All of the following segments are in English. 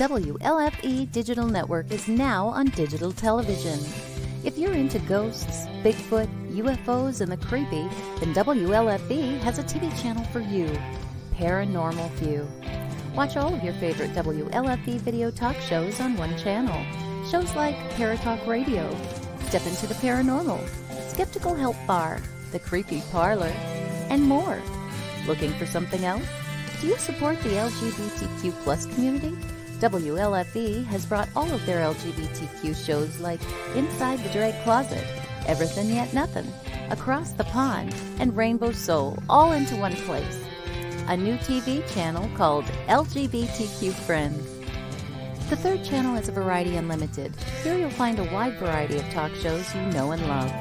WLFE Digital Network is now on digital television. If you're into ghosts, Bigfoot, UFOs, and the creepy, then WLFE has a TV channel for you, Paranormal View. Watch all of your favorite WLFE video talk shows on one channel. Shows like Paratalkradio, Step Into the Paranormal, Skeptical Help Bar, The Creepy Parlor, and more. Looking for something else? Do you support the LGBTQ plus community? WLFE has brought all of their LGBTQ shows like Inside the Drag Closet, Everything Yet Nothing, Across the Pond, and Rainbow Soul all into one place. A new TV channel called LGBTQ Friends. The third channel is Variety Unlimited. Here you'll find a wide variety of talk shows you know and love,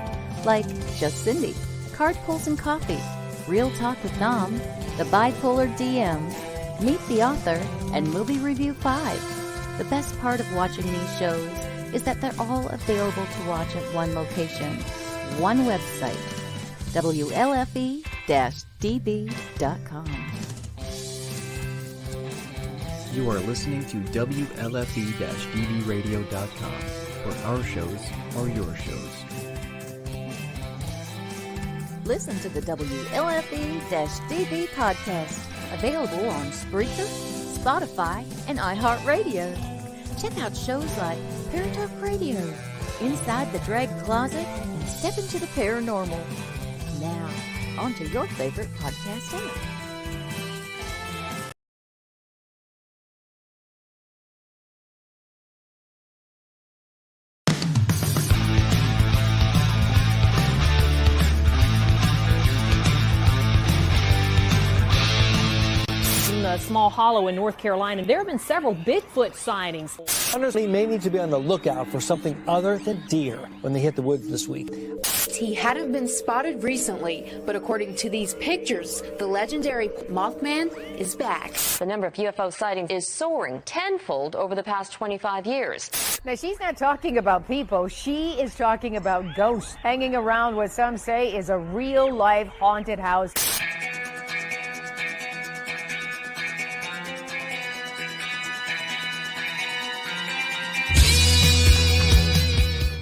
like Just Cindy, Card Pulls and Coffee, Real Talk with Nom, The Bipolar DMs, Meet the Author, and Movie Review 5. The best part of watching these shows is that they're all available to watch at one location, one website, WLFE-DB.com. You are listening to WLFE-DBRadio.com, where our shows are your shows. Listen to the WLFE-DB podcast, available on Spreaker, Spotify, and iHeartRadio. Check out shows like Paratalkradio, Inside the Drag Closet, and Step Into the Paranormal. Now, on to your favorite podcast app. A small hollow in North Carolina. There have been several Bigfoot sightings. Hunters may need to be on the lookout for something other than deer when they hit the woods this week. He hadn't been spotted recently, but according to these pictures, the legendary Mothman is back. The number of UFO sightings is soaring tenfold over the past 25 years. Now, she's not talking about people. She is talking about ghosts hanging around what some say is a real-life haunted house.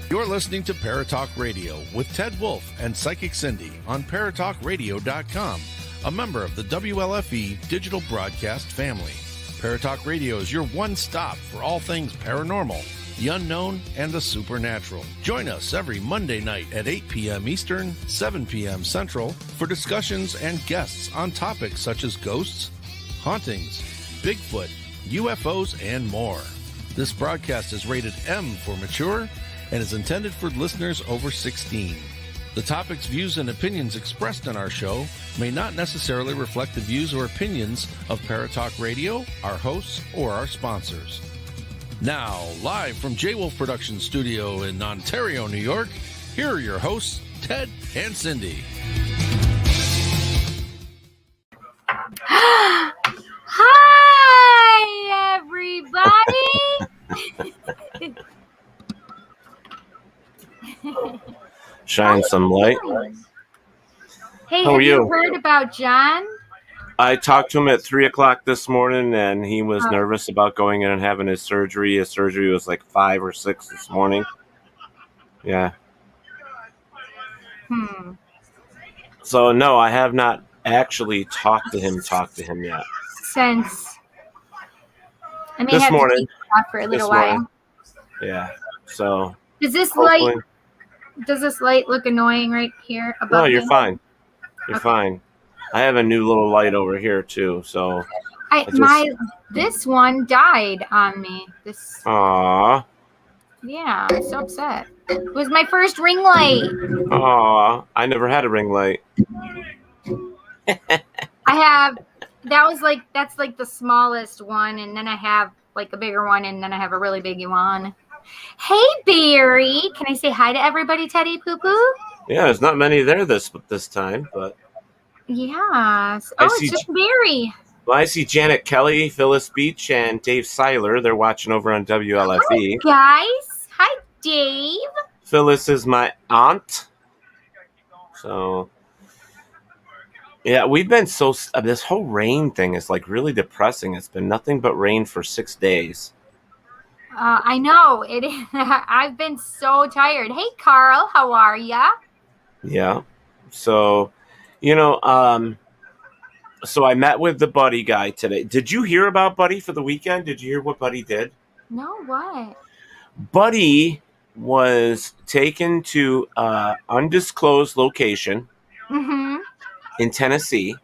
You're listening to Paratalk Radio with Ted Wolf and Psychic Cindy on Paratalkradio.com, a member of the WLFE digital broadcast family. Paratalk Radio is your one-stop for all things paranormal, the unknown, and the supernatural. Join us every Monday night at 8 p.m. Eastern, 7 p.m. Central for discussions and guests on topics such as ghosts, hauntings, Bigfoot, UFOs, and more. This broadcast is rated M for mature and is intended for listeners over 16. The topics, views, and opinions expressed on our show may not necessarily reflect the views or opinions of Paratalk Radio, our hosts, or our sponsors. Now, live from J. Wolf Production Studio in Ontario, New York, here are your hosts, Ted and Cindy. Hi, everybody! Shine some light. Hey, how have are you? Heard about John? I talked to him at 3 o'clock this morning, and he was nervous about going in and having his surgery. His surgery was like 5 or 6 this morning. Yeah. So, no, I have not actually talked to him yet. Since I may This have morning. to keep it off for a little while. Yeah. So. Does this hopefully- light look annoying right here above No, you're me? fine. You're fine. I have a new little light over here too, so. This one died on me. Aww. Yeah, I'm so upset. It was my first ring light. Aww. I never had a ring light. That's like the smallest one, and then I have like a bigger one, and then I have a really big one. Hey, Barry. Can I say hi to everybody, Teddy Poo Poo? Yeah, there's not many there this time, but. Yes. It's just Barry. Well, I see Janet Kelly, Phyllis Beach, and Dave Seiler. They're watching over on WLFE. Hi, guys. Hi, Dave. Phyllis is my aunt. So, yeah, we've been this whole rain thing is like really depressing. It's been nothing but rain for 6 days. I know it is. I've been so tired. Hey, Carl, how are ya? Yeah. So, so I met with the Buddy guy today. Did you hear about Buddy for the weekend? Did you hear what Buddy did? No, what? Buddy was taken to an undisclosed location in Tennessee.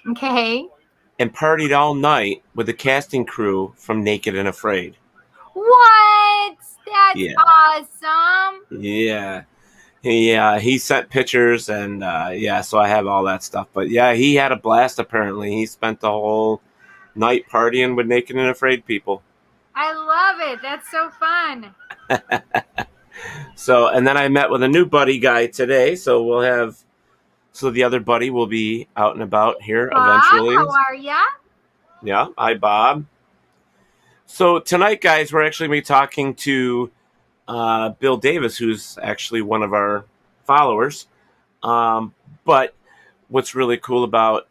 Okay. And partied all night with the casting crew from Naked and Afraid. What? That's awesome. Yeah. He sent pictures and so I have all that stuff. But yeah, he had a blast apparently. He spent the whole night partying with Naked and Afraid people. I love it. That's so fun. So, and then I met with a new Buddy guy today. So the other Buddy will be out and about here eventually. How are ya? Yeah. Hi, Bob. So tonight, guys, we're actually going to be talking to Bill Davis, who's actually one of our followers. But what's really cool about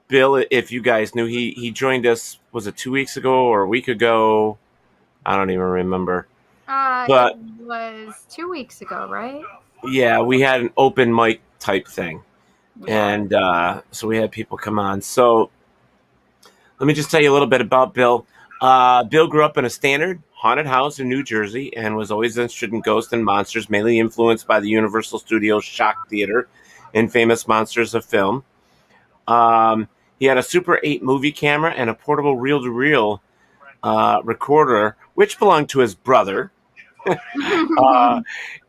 Bill, if you guys knew, he joined us, was it 2 weeks ago or a week ago? I don't even remember. But it was 2 weeks ago, right? Yeah, we had an open mic type thing. And so we had people come on. So let me just tell you a little bit about Bill. Bill grew up in a standard haunted house in New Jersey and was always interested in ghosts and monsters, mainly influenced by the Universal Studios Shock Theater and Famous Monsters of Film. He had a Super 8 movie camera and a portable reel-to-reel recorder, which belonged to his brother.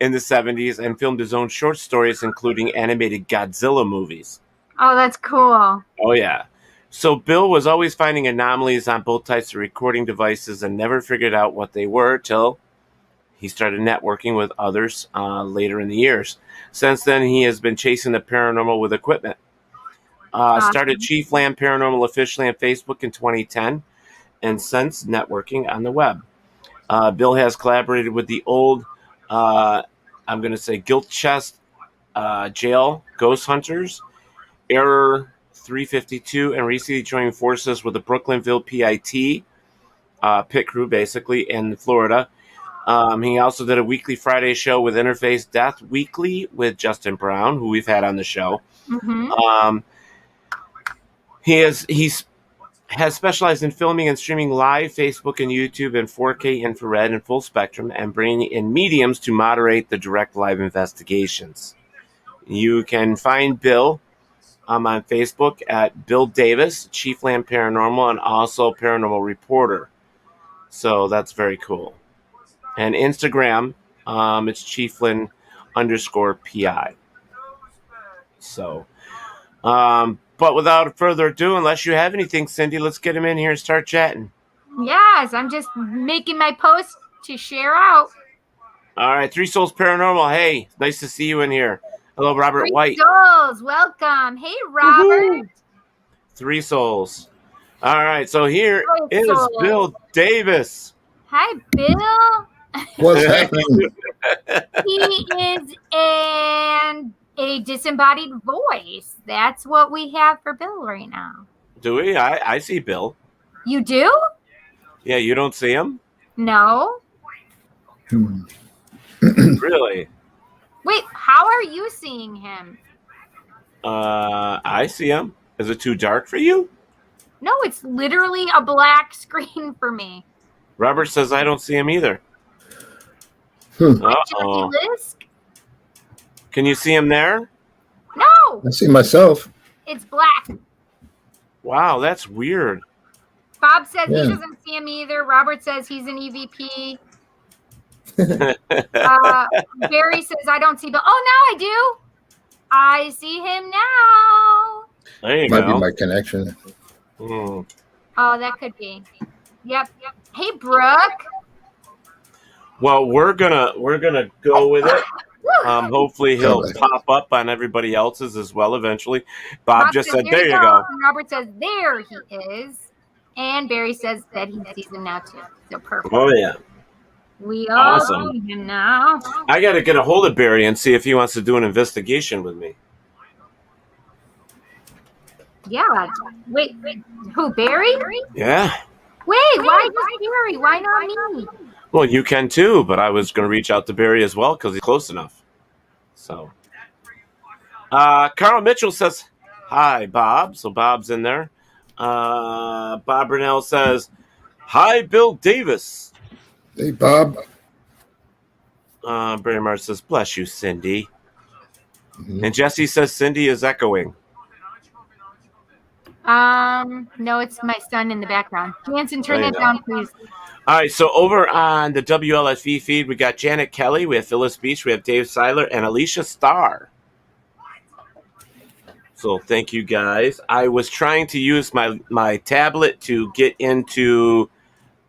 In the 70s, and filmed his own short stories, including animated Godzilla movies. Oh, that's cool. Oh, yeah. So Bill was always finding anomalies on both types of recording devices and never figured out what they were till he started networking with others later in the years. Since then, he has been chasing the paranormal with equipment. Started Chiefland Paranormal officially on Facebook in 2010, and since networking on the web. Bill has collaborated with the old, I'm going to say, Gilchrest jail ghost hunters, Error 352, and recently joined forces with the Brooksville PIT crew, basically, in Florida. He also did a weekly Friday show with Interface Death Weekly with Justin Brown, who we've had on the show. He's has specialized in filming and streaming live Facebook and YouTube in 4K infrared and full spectrum, and bringing in mediums to moderate the direct live investigations. You can find Bill on Facebook at Bill Davis, Chiefland Paranormal, and also Paranormal Reporter. So that's very cool. And Instagram, it's Chiefland_PI. So, but without further ado, unless you have anything, Cindy, let's get him in here and start chatting. Yes, I'm just making my post to share out. All right, Three Souls Paranormal. Hey, nice to see you in here. Hello, Robert Three White. Souls, welcome. Hey, Robert. Woo-hoo. Three Souls. All right, so here is Bill Davis. Hi, Bill. What's happening? He is a disembodied voice. That's what we have for Bill right now. Do we? I see Bill. You do? Yeah, you don't see him? No. Really? Wait, how are you seeing him? I see him. Is it too dark for you? No, it's literally a black screen for me. Robert says I don't see him either. Uh-oh. Can you see him there? No. I see myself. It's black. Wow, that's weird. Bob says he doesn't see him either. Robert says he's an EVP. Barry says I don't see Bill. Oh, now I do. I see him now. There you Might go. be my connection. Oh, that could be. Yep. Hey, Brooke. Well, we're gonna go with it. Hopefully he'll pop up on everybody else's as well eventually. Bob just said, there you go. And Robert says, there he is. And Barry says that he sees him now too. So perfect. Oh, yeah. We all Awesome. need him now. I got to get a hold of Barry and see if he wants to do an investigation with me. Yeah. Wait, who, Barry? Yeah. Wait, why just Barry? Why not me? Well, you can too, but I was going to reach out to Barry as well because he's close enough. So, Carl Mitchell says, hi, Bob. So Bob's in there. Bob Brunell says, hi, Bill Davis. Hey, Bob. Barry Marsh says, bless you, Cindy. And Jesse says Cindy is echoing. No, it's my son in the background. Jansen, turn that down, please. All right, so over on the WLFE feed, we got Janet Kelly, we have Phyllis Beach, we have Dave Seiler, and Alicia Starr. So thank you, guys. I was trying to use my tablet to get into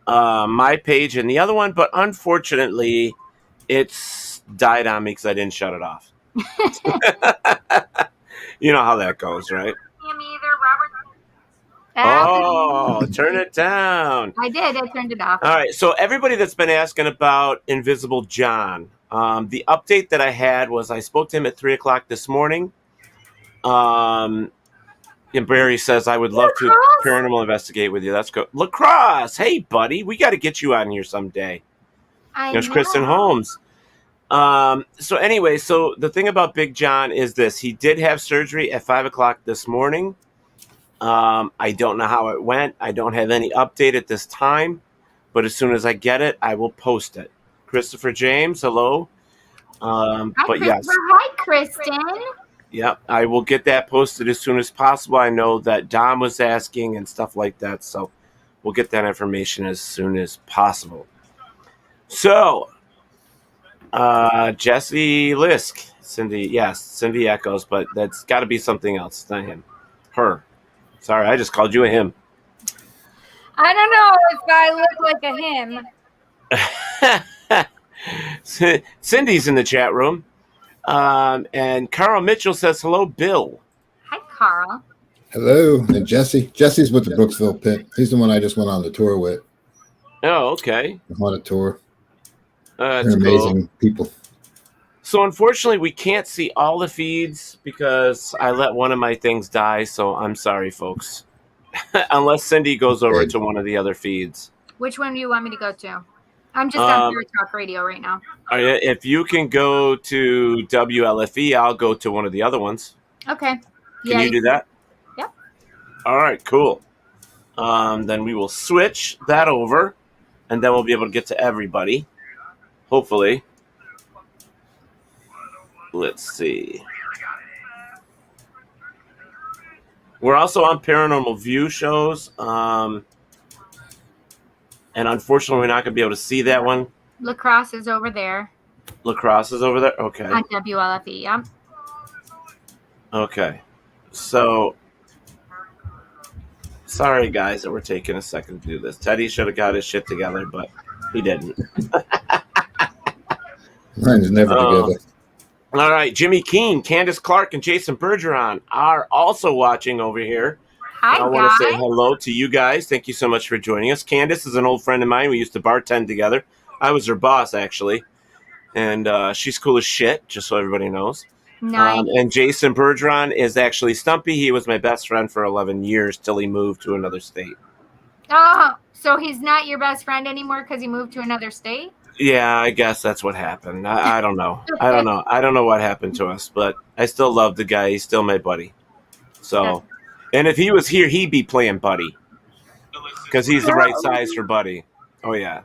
my page and the other one, but unfortunately, it's died on me because I didn't shut it off. You know how that goes, right? Oh, turn it down. I did. I turned it off. All right. So everybody that's been asking about Invisible John, the update that I had was I spoke to him at 3:00 this morning. And Barry says, I would love to paranormal investigate with you. Let's go. Lacrosse. Hey, buddy. We got to get you on here someday. There's Kristen Holmes. So anyway, so the thing about Big John is this. He did have surgery at 5:00 this morning. I don't know how it went. I don't have any update at this time, but as soon as I get it, I will post it. Christopher James, hello. But yes. Hi, Kristen. Yep, I will get that posted as soon as possible. I know that Dom was asking and stuff like that, so we'll get that information as soon as possible. So, Jesse Lisk, Cindy, yes, Cindy echoes, but that's got to be something else. It's not him. Her. Sorry, I just called you a him. I don't know if I look like a him. Cindy's in the chat room. And Carl Mitchell says, hello, Bill. Hi, Carl. Hello. And Jesse. Jesse's with the Brooksville PIT. He's the one I just went on the tour with. Oh, okay. On a tour. That's They're amazing people. So unfortunately, we can't see all the feeds because I let one of my things die. So I'm sorry, folks. Unless Cindy goes over to one of the other feeds. Which one do you want me to go to? I'm just on Paratalkradio right now. If you can go to WLFE, I'll go to one of the other ones. Okay. Can you do that? Yep. All right, cool. Then we will switch that over, and then we'll be able to get to everybody. Hopefully. Let's see. We're also on Paranormal View shows. And unfortunately, we're not going to be able to see that one. Lacrosse is over there. Lacrosse is over there? Okay. On WLFE, yeah. Okay. So, sorry, guys, that we're taking a second to do this. Teddy should have got his shit together, but he didn't. Mine's never together. All right, Jimmy Keene, Candace Clark, and Jason Bergeron are also watching over here. Hi, I want to say hello to you guys. Thank you so much for joining us. Candace is an old friend of mine. We used to bartend together. I was her boss, actually. And she's cool as shit, just so everybody knows. Nice. And Jason Bergeron is actually Stumpy. He was my best friend for 11 years till he moved to another state. Oh, so he's not your best friend anymore because he moved to another state? Yeah, I guess that's what happened. I don't know. I don't know what happened to us, but I still love the guy. He's still my buddy. So, and if he was here, he'd be playing Buddy because he's the right size for Buddy. Oh, yeah.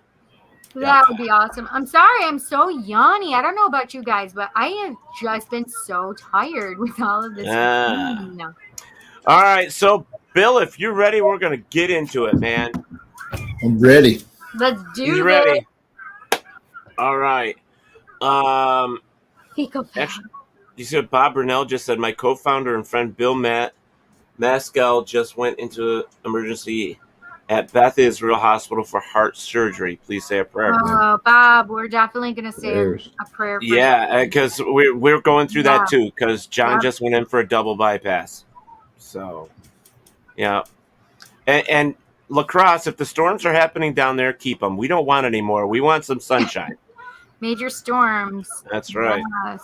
That would be awesome. I'm sorry, I'm so yawny. I don't know about you guys, but I have just been so tired with all of this. All right, so Bill, if you're ready, we're going to get into it, man. I'm ready. Let's do He's this. ready. All right. Actually, you see what Bob Burnell just said? My co-founder and friend Bill Maskell just went into emergency at Beth Israel Hospital for heart surgery. Please say a prayer. Oh, Bob, we're definitely going to say a prayer for Yeah, because we're going through that too, because John just went in for a double bypass. So, yeah. And Lacrosse, if the storms are happening down there, keep them. We don't want any more. We want some sunshine. Major storms. That's right.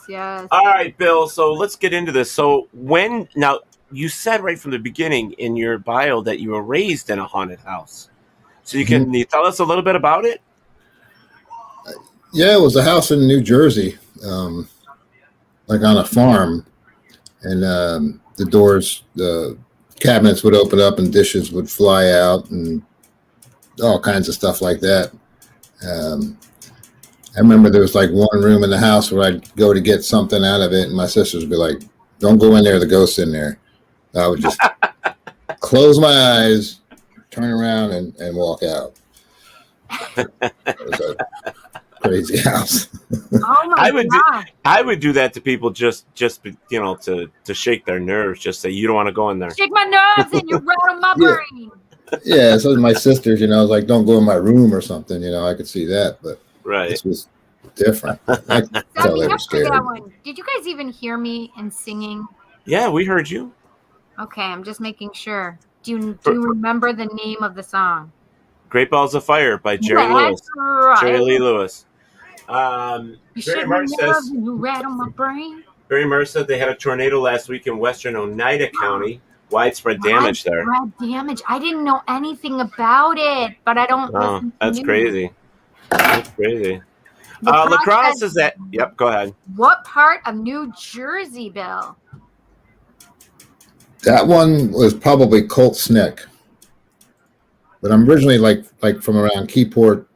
Yes. All right, Bill. So let's get into this. So now you said right from the beginning in your bio that you were raised in a haunted house. So can you tell us a little bit about it? Yeah, it was a house in New Jersey, like on a farm, and the doors, the cabinets would open up and dishes would fly out and all kinds of stuff like that. I remember there was like one room in the house where I'd go to get something out of it, and my sisters would be like, "Don't go in there, the ghost's in there." I would just close my eyes, turn around, and walk out. It was a crazy house. Oh my God. I would do that to people just to shake their nerves. Just say, you don't want to go in there. Shake my nerves and you rattle my brain. Yeah, so my sisters, I was like, don't go in my room or something. I could see that, but this was different. I could tell they were scared. That one. Did you guys even hear me in singing? Yeah, we heard you. Okay, I'm just making sure. Do you remember the name of the song? Great Balls of Fire by Jerry Lewis. Right. Jerry Lee Lewis. Barry Murray says, you rattle my brain. Barry Murray said they had a tornado last week in western Oneida County. Widespread damage there. Widespread damage. I didn't know anything about it, but I don't listen to that's news. Crazy. That's crazy. Lacrosse is that. Yep, go ahead. What part of New Jersey, Bill? That one was probably Colts Neck. But I'm originally like from around Keyport,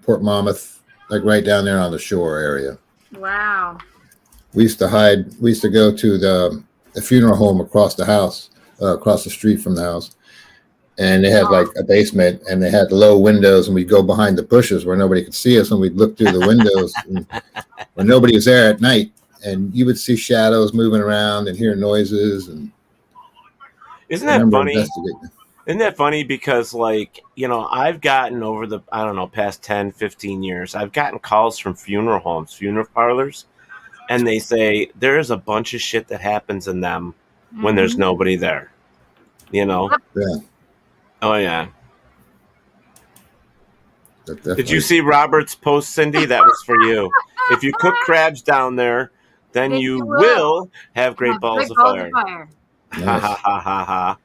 Port Monmouth, like right down there on the shore area. Wow. We used to go to the funeral home across the house, across the street from the house. And they had like a basement, and they had low windows, and we'd go behind the bushes where nobody could see us, and we'd look through the windows when nobody was there at night, and you would see shadows moving around and hear noises. And isn't that funny? Isn't that funny? Because I've gotten over the, past 10, 15 years, I've gotten calls from funeral homes, funeral parlors, and they say there's a bunch of shit that happens in them when there's nobody there. Yeah. Oh, yeah. Did you see Robert's post, Cindy? That was for you. If you cook crabs down there, then you will have great balls of fire. Ha, ha, ha, ha, ha.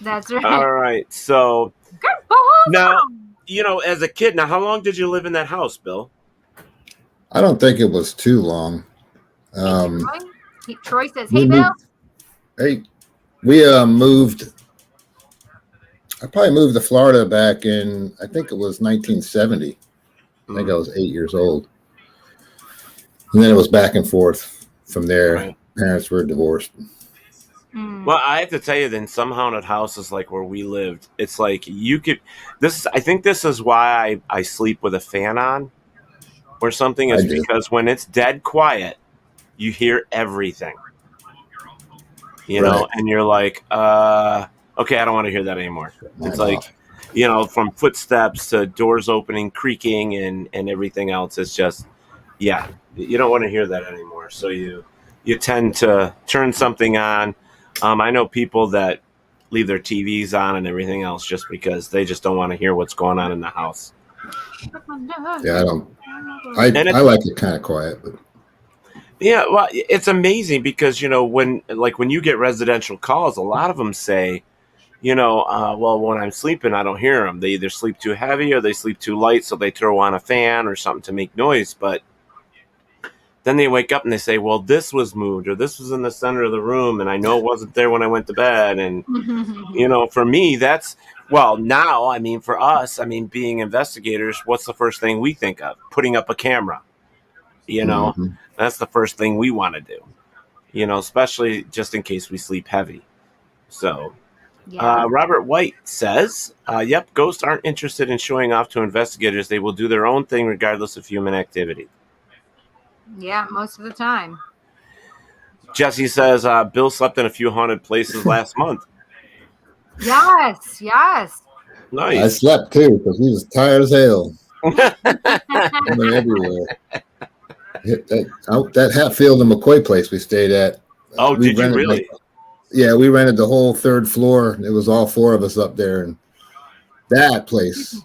That's right. All right. So now, as a kid, how long did you live in that house, Bill? I don't think it was too long. Troy says, hey, Bill. Hey, we moved. I probably moved to Florida back in, I think it was 1970. I think I was 8 years old. And then it was back and forth from there. Right. Parents were divorced. Well, I have to tell you, then some haunted houses like where we lived, it's like you could. I think this is why I sleep with a fan on, or something. Is because when it's dead quiet, you hear everything. And you're like, okay, I don't want to hear that anymore. It's like, from footsteps to doors opening, creaking, and everything else. It's just, you don't want to hear that anymore. So you tend to turn something on. I know people that leave their TVs on and everything else just because they just don't want to hear what's going on in the house. Yeah, I like it kind of quiet, but. Yeah, well, it's amazing because when you get residential calls, a lot of them say, well, when I'm sleeping, I don't hear them. They either sleep too heavy or they sleep too light, so they throw on a fan or something to make noise. But then they wake up and they say, well, this was moved or this was in the center of the room, and I know it wasn't there when I went to bed. And, for me, for us, being investigators, what's the first thing we think of? Putting up a camera. That's the first thing we want to do, especially just in case we sleep heavy. So Robert White says, yep, ghosts aren't interested in showing off to investigators. They will do their own thing regardless of human activity. Yeah, most of the time. Jesse says, Bill slept in a few haunted places last month. Yes. Nice. I slept too because he was tired as hell. Coming everywhere. That Hatfield and McCoy place we stayed at. Oh, did you really? We rented the whole third floor. It was all four of us up there, and That place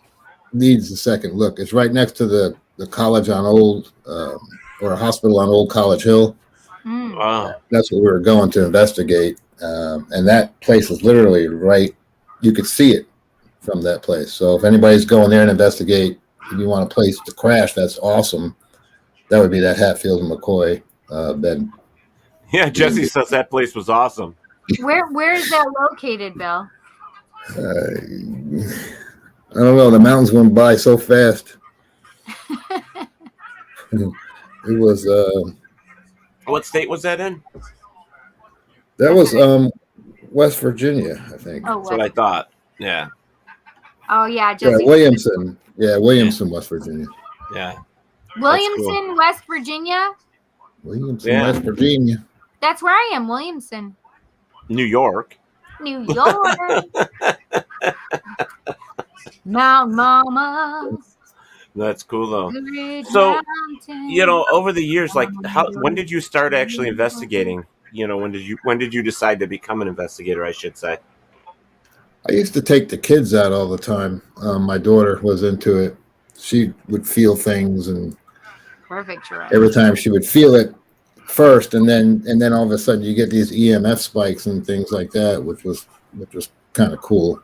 needs a second look. It's right next to the college on Old, or a hospital on Old College Hill. Wow. That's what we were going to investigate. And that place is literally right. You could see it from that place. So if anybody's going there and investigate, if you want a place to crash, that's awesome. That would be that Hatfield and McCoy bed. Yeah, Jesse says that place was awesome. Where is that located, Bill? I don't know. The mountains went by so fast. It was. What state was that in? That was West Virginia, I think. Oh, That's what I thought. Yeah. Oh yeah, Yeah, Jesse. Williamson. Yeah, Williamson, West Virginia. Yeah. Williamson, cool. West Virginia. Williamson, Yeah. West Virginia. That's where I am, Williamson, New York. New York. Mount Mama. That's cool though. Great So, mountain. you know, over the years, like, when did you start actually investigating? You know, when did you decide to become an investigator? I should say. I used to take the kids out all the time. My daughter was into it. She would feel things, and Perfect, Sheree. every time she would feel it first, and then all of a sudden you get these EMF spikes and things like that, which was kind of cool.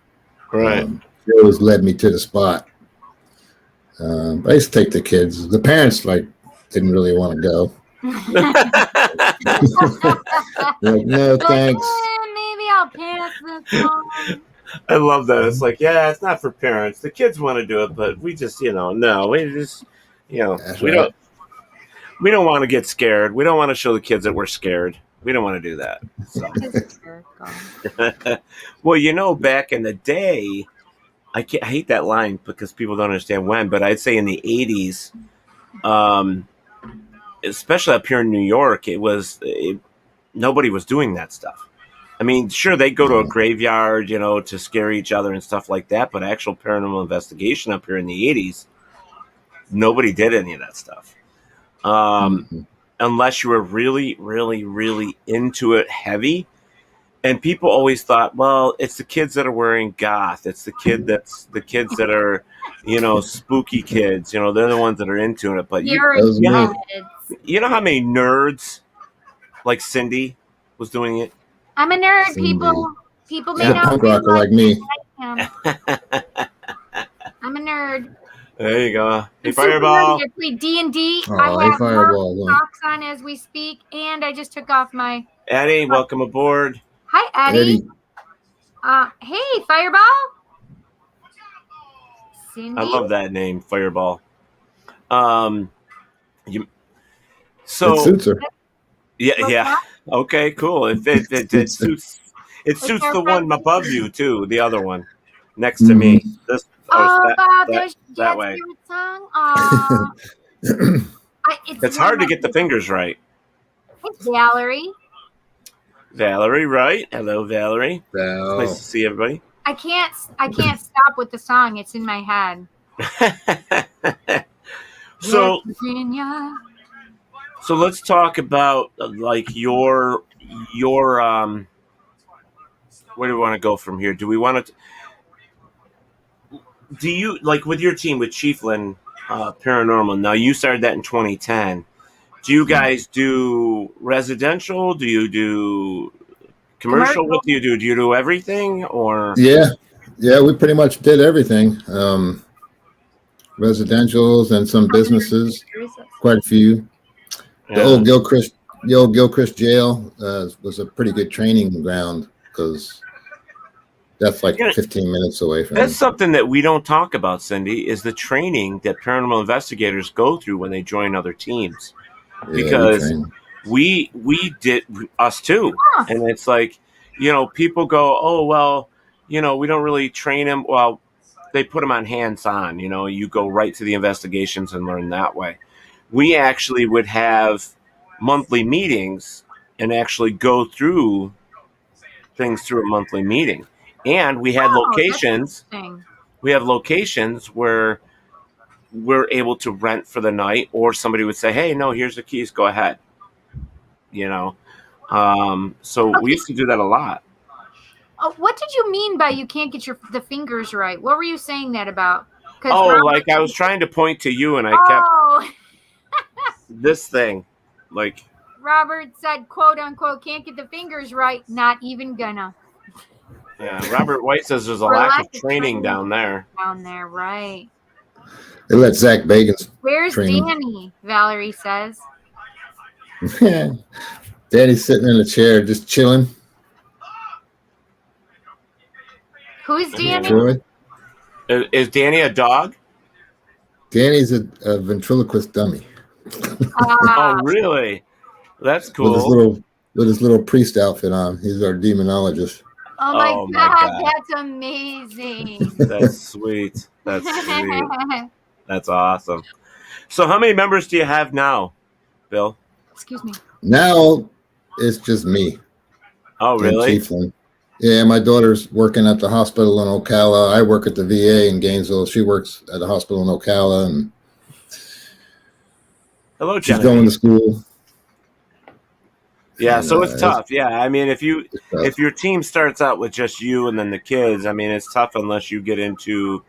Right. It always led me to the spot. But I used to take the kids. The parents didn't really want to go. Like, no, thanks. Maybe I'll pass this on. I love that. It's like, yeah, it's not for parents. The kids want to do it, but we just, no, we just, That's we right. don't want to get scared. We don't want to show the kids that we're scared. We don't want to do that. So. Well, back in the day, I hate that line because people don't understand when, but I'd say in the 80s, especially up here in New York, nobody was doing that stuff. I mean, sure, they go to a graveyard, to scare each other and stuff like that, but actual paranormal investigation up here in the 80s, nobody did any of that stuff. Unless you were really, really, really into it heavy. And people always thought, well, it's the kids that are wearing goth. It's the kids that are, spooky kids. They're the ones that are into it. But you know how many nerds like Cindy was doing it? I'm a nerd, people. People may She's a not punk rocker like me. I'm a nerd. There you go. Hey, I'm super Fireball. nerdy. I play D&D. Oh, I hey, have Fireball, more yeah. socks on as we speak, and I just took off my... Eddie, welcome aboard. Hi, Eddie. Hey, Fireball. Cindy. I love that name, Fireball. It suits her. Yeah. Okay, cool. It suits the one above you too. The other one next to me. This. Bob, that Dad's way. favorite song. It's hard to get the fingers right. It's Valerie. Valerie, right? Hello, Valerie. Val. Nice to see everybody. I can't stop with the song. It's in my head. So, West Virginia. so let's talk about like your where do we want to go from here? Do we want to? Do you like with your team with Chiefland Paranormal? Now you started that in 2010. Do you guys do residential? Do you do commercial? What do you do? Do you do everything or? Yeah, we pretty much did everything. Residentials and some businesses, quite a few. The old Gilchrest jail was a pretty good training ground because that's like 15 minutes away from. That's something that we don't talk about, Cindy, is the training that paranormal investigators go through when they join other teams. Because we did, us too. And it's like, people go, oh, well, we don't really train them. Well, they put them on hands-on, you go right to the investigations and learn that way. We actually would have monthly meetings and actually go through things through a monthly meeting. And we had locations. We have locations where we're able to rent for the night, or somebody would say, hey, no, here's the keys, go ahead. So we used to do that a lot. What did you mean by you can't get the fingers right? What were you saying that about? Like I was trying to point to you, and I kept this thing, like. Robert said, "quote unquote," can't get the fingers right. Not even gonna. Yeah, Robert White says there's a lack of training down there. Down there, right? They let Zach Bagans. Where's train. Danny? Valerie says. Danny's sitting in a chair, just chilling. Who's Danny? Is Danny a dog? Danny's a ventriloquist dummy. Oh, really? That's cool. With his little priest outfit on. He's our demonologist. Oh my God, that's amazing. That's sweet. That's sweet. That's awesome. So how many members do you have now, Bill? Excuse me. Now it's just me. Oh, really? Chiefland. Yeah, my daughter's working at the hospital in Ocala. I work at the VA in Gainesville. She works at the hospital in Ocala, and hello, she's going to school. Yeah, so it's tough. Yeah, I mean, if your team starts out with just you and then the kids, I mean, it's tough unless you get into,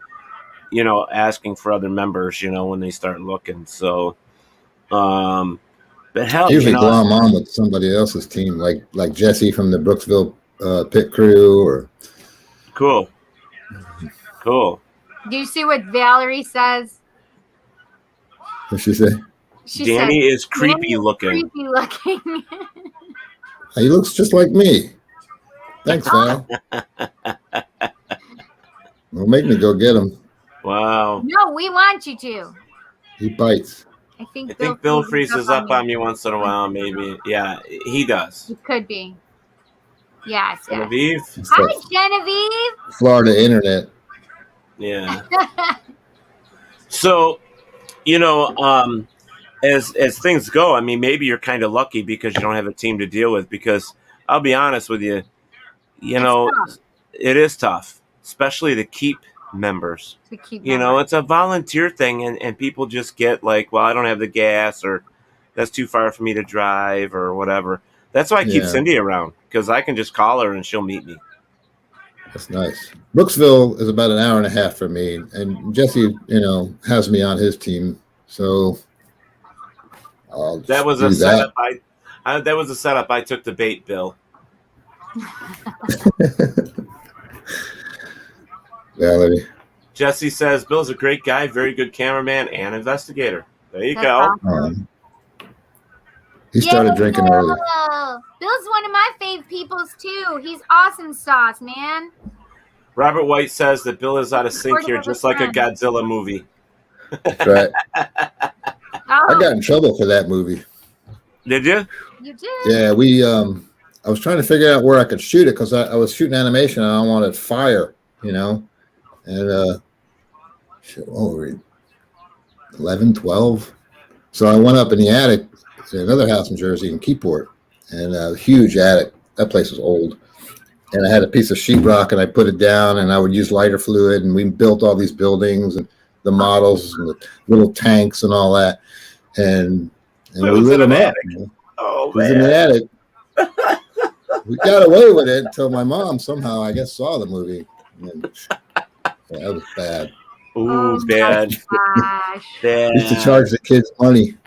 asking for other members, when they start looking. So, but hell, I usually glom on with somebody else's team, like Jesse from the Brooksville PIT crew, or cool. Do you see what Valerie says? What'd she say? Danny is creepy looking. Creepy looking. He looks just like me. Thanks, Val. Well, make me go get him. Wow. No, we want you to. He bites. I think Bill freezes up on me once in a while, maybe. Yeah, he does. It could be. Yes. Genevieve. Hi, Genevieve. Florida internet. Yeah. So, as things go, I mean, maybe you're kind of lucky because you don't have a team to deal with. Because I'll be honest with you, it is tough, especially to keep members. It's a volunteer thing, and people just get like, well, I don't have the gas, or that's too far for me to drive, or whatever. That's why I keep Cindy around, because I can just call her and she'll meet me. That's nice. Brooksville is about an hour and a half for me, and Jesse, has me on his team, so that was a setup. That was a setup. I took the bait, Bill. Valerie. Jesse says Bill's a great guy, very good cameraman and investigator. There you go. Awesome. He started drinking early. Bill's one of my fave peoples too. He's awesome sauce, man. Robert White says that Bill is out of sync here, just like a Godzilla movie. That's right. I got in trouble for that movie. Did you? You did. Yeah, I was trying to figure out where I could shoot it because I was shooting animation and I wanted fire, and what were we, 11, 12? So I went up in the attic to another house in Jersey in Keyport, and a huge attic. That place was old. And I had a piece of sheetrock, and I put it down, and I would use lighter fluid, and we built all these buildings and the models and the little tanks and all that. And we lit them up. Oh, it was in the attic. We got away with it until my mom somehow, I guess, saw the movie. And that was bad. Ooh, bad. We used to charge the kids money,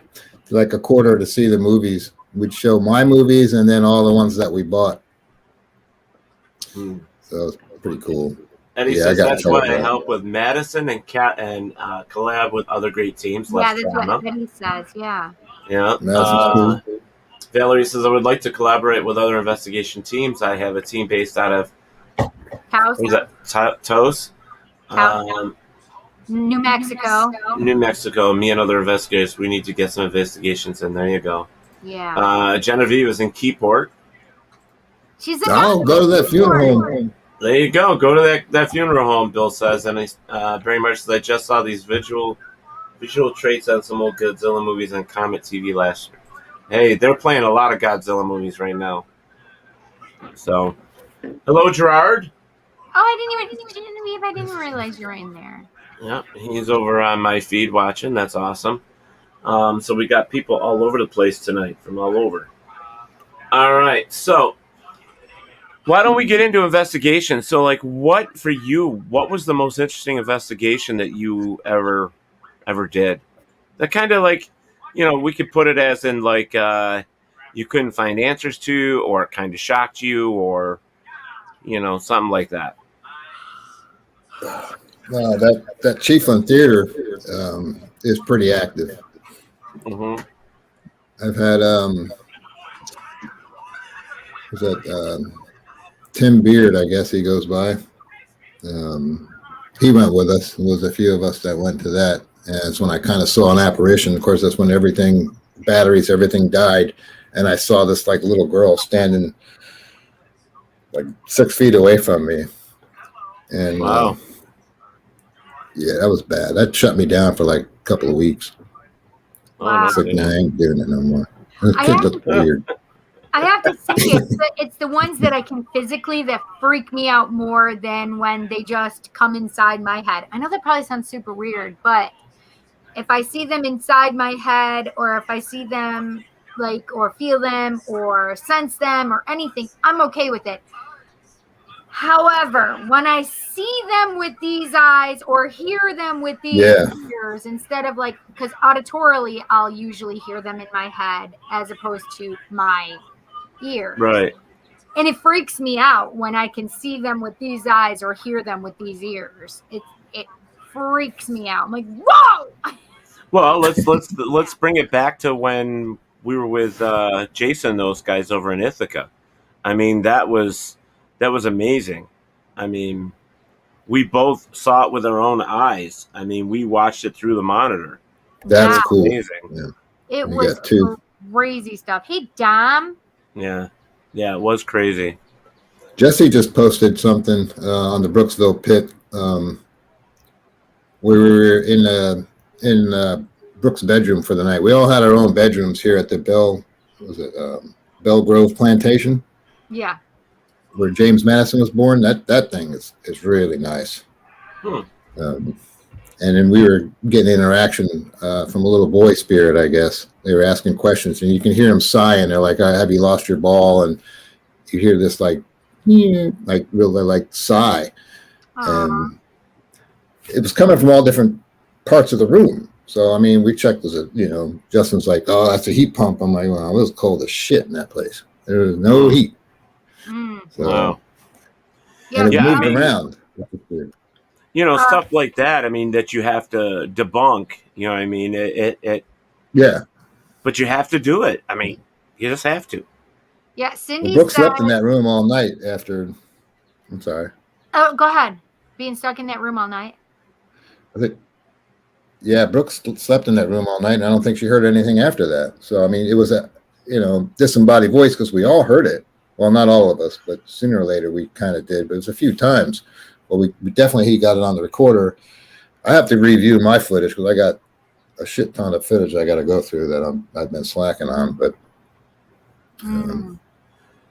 like a quarter, to see the movies. We'd show my movies and then all the ones that we bought. So it was pretty cool. And he says that's why I help with Madison and collab with other great teams. Yeah, that's what he says. Yeah. Yeah. Cool. Valerie says I would like to collaborate with other investigation teams. I have a team based out of Taos. New Mexico. New Mexico. Me and other investigators. We need to get some investigations in. There you go. Yeah. Genevieve is in Keyport. She's go to that funeral home. There you go. Go to that funeral home, Bill says. And very much says, I just saw these visual traits on some old Godzilla movies on Comet TV last year. Hey, they're playing a lot of Godzilla movies right now. So, hello, Gerard. Oh, I didn't realize you were in there. Yeah, he's over on my feed watching. That's awesome. So we got people all over the place tonight from all over. All right, so Why don't we get into investigations? So, like, what was the most interesting investigation that you ever did? That kind of like, we could put it as in like you couldn't find answers to, or it kind of shocked you, or something like that. Well, that Chiefland Theater is pretty active. Mm-hmm. I've had was that Tim Beard, I guess he goes by. He went with us. There was a few of us that went to that, and it's when I kind of saw an apparition. Of course, that's when everything died, and I saw this like little girl standing like 6 feet away from me, and wow. Yeah, that was bad. That shut me down for like a couple of weeks. Wow. It's like, nah, I ain't doing it no more. This kid looked weird. I have to say, it's the ones that I can physically that freak me out more than when they just come inside my head. I know that probably sounds super weird, but if I see them inside my head, or if I see them or feel them or sense them or anything, I'm okay with it. However, when I see them with these eyes or hear them with these ears, instead of because auditorily, I'll usually hear them in my head as opposed to my ears. Right. And it freaks me out when I can see them with these eyes or hear them with these ears. It freaks me out. I'm like, whoa! Well, let's bring it back to when we were with Jason and those guys over in Ithaca. I mean, that was amazing. I mean, we both saw it with our own eyes. I mean, we watched it through the monitor. That's cool. Amazing. Yeah. It was crazy stuff. Hey, Dom. Yeah, it was crazy. Jesse just posted something on the Brooksville PIT. We were in Brooks' bedroom for the night. We all had our own bedrooms here at the Bell Grove Plantation. Yeah. Where James Madison was born. That thing is really nice. And then we were getting interaction from a little boy spirit, I guess. They were asking questions, and you can hear them sighing. They're like, "Have you lost your ball?" And you hear this really sigh. And it was coming from all different parts of the room. So I mean, we checked. Justin's like, "Oh, that's a heat pump." I'm like, "Well, it was cold as shit in that place. There was no heat." So, wow. And it moved around. Stuff like that. I mean, that you have to debunk. You know what I mean? It. Yeah. But you have to do it. I mean, you just have to. Yeah, Cindy. Brooks slept in that room all night after. I'm sorry. Oh, go ahead. Being stuck in that room all night. I think. Yeah, Brooks slept in that room all night, and I don't think she heard anything after that. So I mean, it was a disembodied voice because we all heard it. Well, not all of us, but sooner or later we kind of did. But it was a few times. Well, we definitely he got it on the recorder. I have to review my footage because I got a shit ton of footage I got to go through that I've been slacking on. But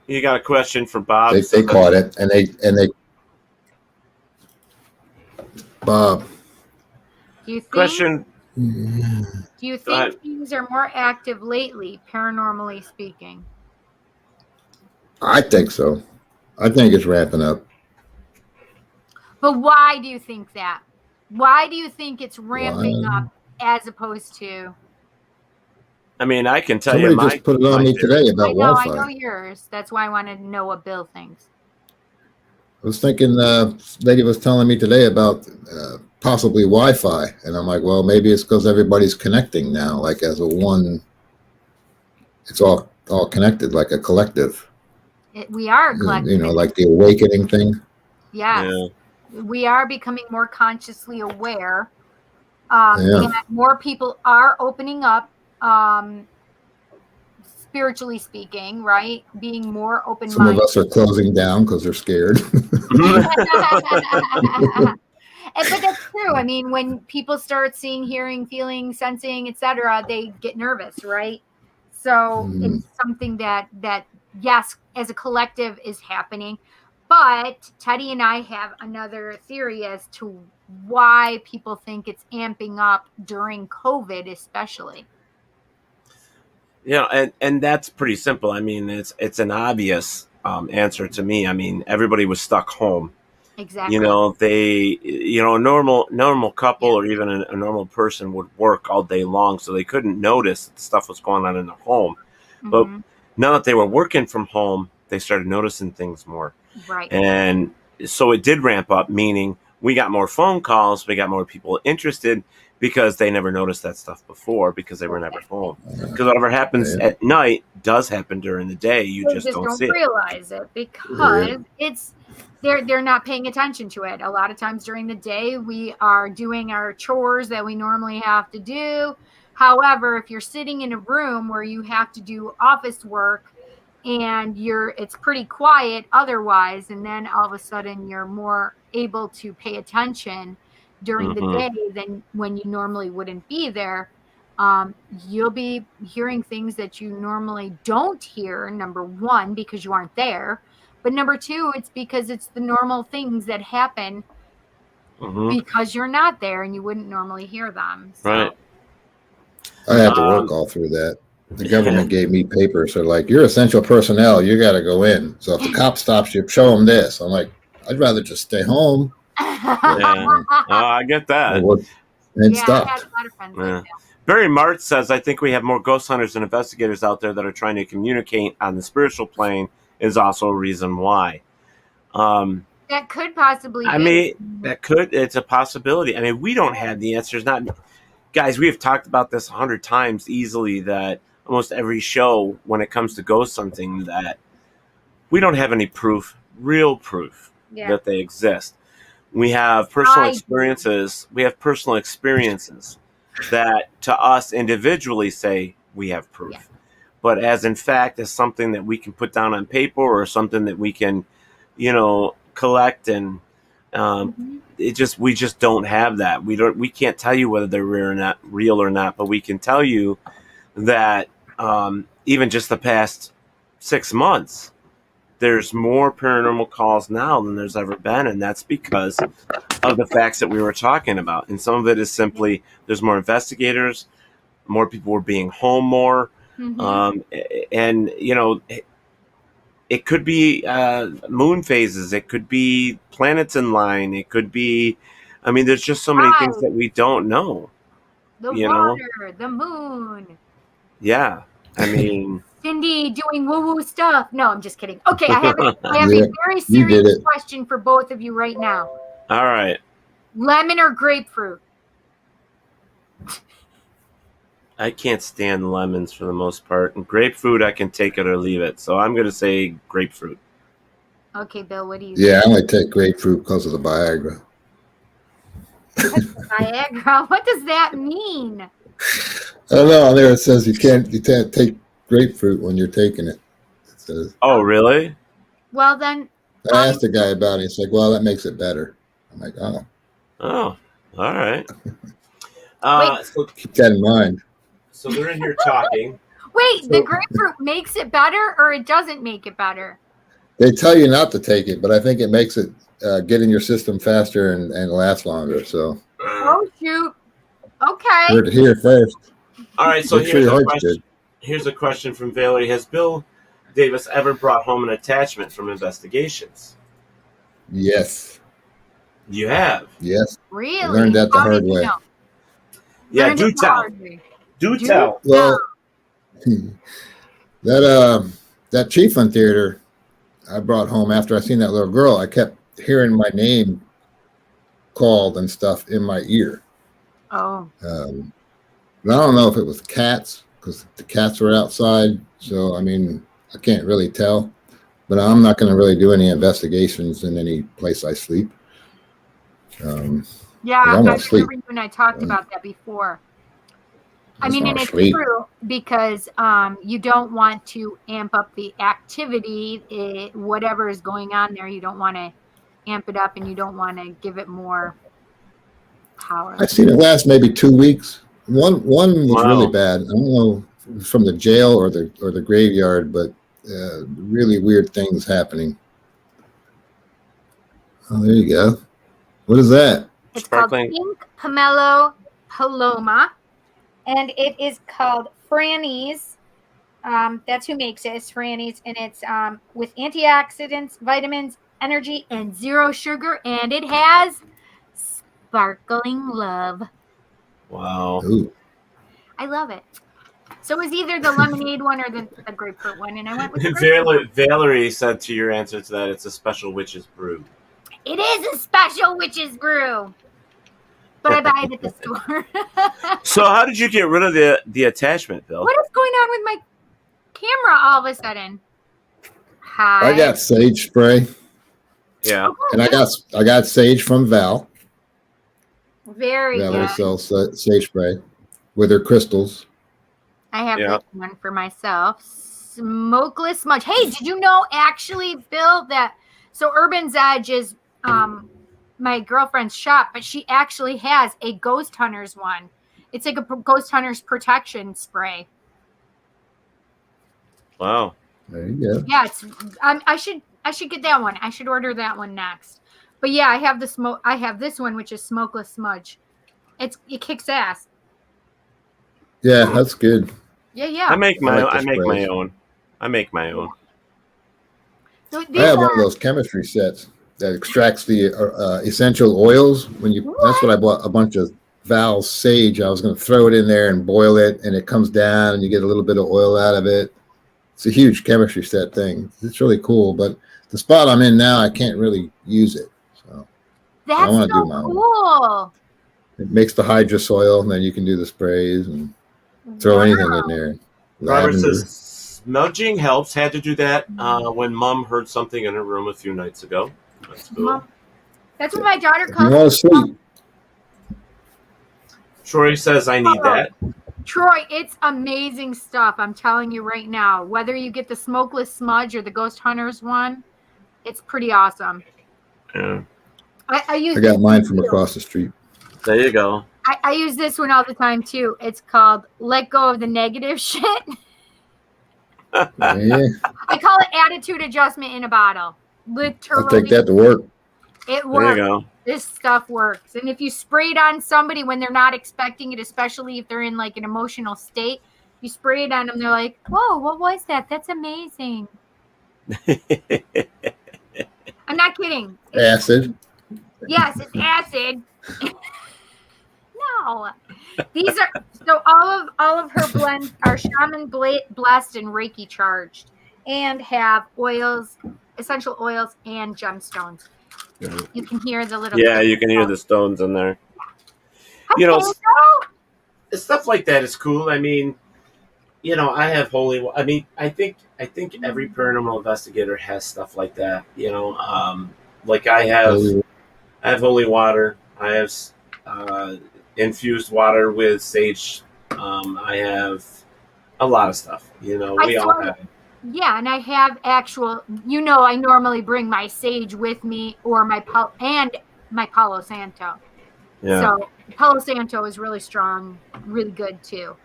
you got a question for Bob? They caught it, and they Bob. Do you think things are more active lately, paranormally speaking? I think so. I think it's ramping up. But why do you think that? Why do you think it's ramping up as opposed to? I mean, I can tell somebody just put it on me today about Wi-Fi. I know yours. That's why I wanted to know what Bill thinks. I was thinking, lady was telling me today about possibly Wi-Fi, and I'm like, well, maybe it's because everybody's connecting now, like as a one. It's all connected, like a collective. We are a collective. Like the awakening thing. Yes. Yeah. We are becoming more consciously aware. And more people are opening up, spiritually speaking, right? Being more open-minded. Some of us are closing down because they're scared. But that's true. I mean, when people start seeing, hearing, feeling, sensing, etc., they get nervous, right? So it's something that yes, as a collective is happening. But Teddy and I have another theory as to why people think it's amping up during COVID, especially. Yeah, and that's pretty simple. I mean, it's an obvious answer to me. I mean, everybody was stuck home. Exactly. You know, a normal couple or even a normal person would work all day long, so they couldn't notice that stuff was going on in their home. But now that they were working from home, they started noticing things more. Right. And so it did ramp up, meaning we got more phone calls, we got more people interested because they never noticed that stuff before because they were never home. Because whatever happens at night does happen during the day. You just don't see realize it because it's they're not paying attention to it. A lot of times during the day, we are doing our chores that we normally have to do. However, if you're sitting in a room where you have to do office work and it's pretty quiet otherwise, and then all of a sudden you're more able to pay attention during the day than when you normally wouldn't be there, you'll be hearing things that you normally don't hear, number one, because you aren't there. But number two, it's because it's the normal things that happen because you're not there and you wouldn't normally hear them. So. Right. I had to work all through that. The government gave me papers. They're like, you're essential personnel. You got to go in. So if the cop stops you, show him this. I'm like, I'd rather just stay home. I get that. And stopped. Barry Mart says, I think we have more ghost hunters and investigators out there that are trying to communicate on the spiritual plane is also a reason why. That could possibly I mean, it's a possibility. I mean, we don't have the answers. Guys, we have talked about this 100 times easily, that almost every show when it comes to ghost hunting, that we don't have any real proof that they exist. We have personal experiences. We have personal experiences that to us individually say we have proof. Yeah. But as in fact, as something that we can put down on paper or something that we can, collect and we just don't have that. We can't tell you whether they're real or not, but we can tell you that even just the past 6 months, there's more paranormal calls now than there's ever been, and that's because of the facts that we were talking about. And some of it is simply there's more investigators, more people were being home more, and it could be moon phases, it could be planets in line, it could be, I mean, there's just so many things that we don't know. The water, the moon. Yeah, I mean. Cindy doing woo-woo stuff. No, I'm just kidding. Okay, I have a very serious question for both of you right now. All right. Lemon or grapefruit? I can't stand lemons for the most part. And grapefruit, I can take it or leave it. So I'm going to say grapefruit. Okay, Bill, what do you think? I only take grapefruit because of the Viagra. Viagra? What does that mean? I don't know. There it says you can't take grapefruit when you're taking it. It says. Oh, really? Well, then. I asked the guy about it. He's like, well, that makes it better. I'm like, oh. Oh, all right. So keep that in mind. So they're in here talking. Wait, the grapefruit makes it better or it doesn't make it better? They tell you not to take it, but I think it makes it get in your system faster and last longer. So. Oh, shoot. Okay. Heard it here first. All right, so here's a question from Valerie. Has Bill Davis ever brought home an attachment from investigations? Yes. You have? Yes. Really? I learned that the hard way. Yeah, do tell. Do tell. Well, that Chiefland theater I brought home after I seen that little girl, I kept hearing my name called and stuff in my ear. Oh. But I don't know if it was cats because the cats were outside. So, I mean, I can't really tell. But I'm not going to really do any investigations in any place I sleep. Yeah, I remember you and I talked about that before. I mean, and it's true because you don't want to amp up the activity. Whatever is going on there, you don't want to amp it up and you don't want to give it more power. I've seen it last maybe 2 weeks. One was really bad. I don't know if it was from the jail or the graveyard, but really weird things happening. Oh, there you go. What is that? It's called Pink Pomelo Paloma, and it is called Franny's That's who makes it. It's Franny's, and it's with antioxidants, vitamins, energy, and zero sugar, and it has sparkling love. Wow. Ooh. I love it. So it was either the lemonade one or the grapefruit one, and I went with the grapefruit. Valerie said to your answer to that, it's a special witch's brew. It is a special witch's brew, but I buy it at the store. So how did you get rid of the attachment, Bill? What is going on with my camera all of a sudden? Hi. I got sage spray. Yeah. And I got sage from Val. Very Val good. sells sage spray with her crystals. I have this one for myself. Smokeless smudge. Hey, did you know actually, Bill, that so Urban's Edge is my girlfriend's shop, but she actually has a Ghost Hunters one. It's like a Ghost Hunters protection spray. Wow. There you go. Yeah, it's I should get that one. I should order that one next. But yeah, I have this one, which is smokeless smudge. It kicks ass. Yeah, that's good. Yeah. I make my own. So I have one of those chemistry sets that extracts the essential oils. That's what I bought, a bunch of Val's sage. I was going to throw it in there and boil it, and it comes down, and you get a little bit of oil out of it. It's a huge chemistry set thing. It's really cool, but the spot I'm in now, I can't really use it. So that's so cool. It makes the hydrosoil, and then you can do the sprays and throw anything in there. Robert says smudging helps. Had to do that when Mom heard something in her room a few nights ago. That's cool. That's what my daughter calls you want to sleep. Troy says I need that. Troy, it's amazing stuff. I'm telling you right now. Whether you get the smokeless smudge or the Ghost Hunters one, it's pretty awesome. Yeah. I got mine from across the street. There you go. I use this one all the time too. It's called Let Go of the Negative Shit. Yeah. I call it attitude adjustment in a bottle. Literally. I'll take that to work. It works. There you go. This stuff works. And if you spray it on somebody when they're not expecting it, especially if they're in like an emotional state, you spray it on them, they're like, whoa, what was that? That's amazing. I'm not kidding. Acid. Yes, it's acid. No. These are so all of her blends are shaman blessed and Reiki charged and have oils, essential oils and gemstones. You can hear the little you can hear the stones in there. Stuff like that is cool. I mean, I have holy. I mean, I think every paranormal investigator has stuff like that. Like I have holy water. I have infused water with sage. I have a lot of stuff. We all have. Yeah, and I have actual. I normally bring my sage with me or my Palo Santo. Yeah. So Palo Santo is really strong, really good too.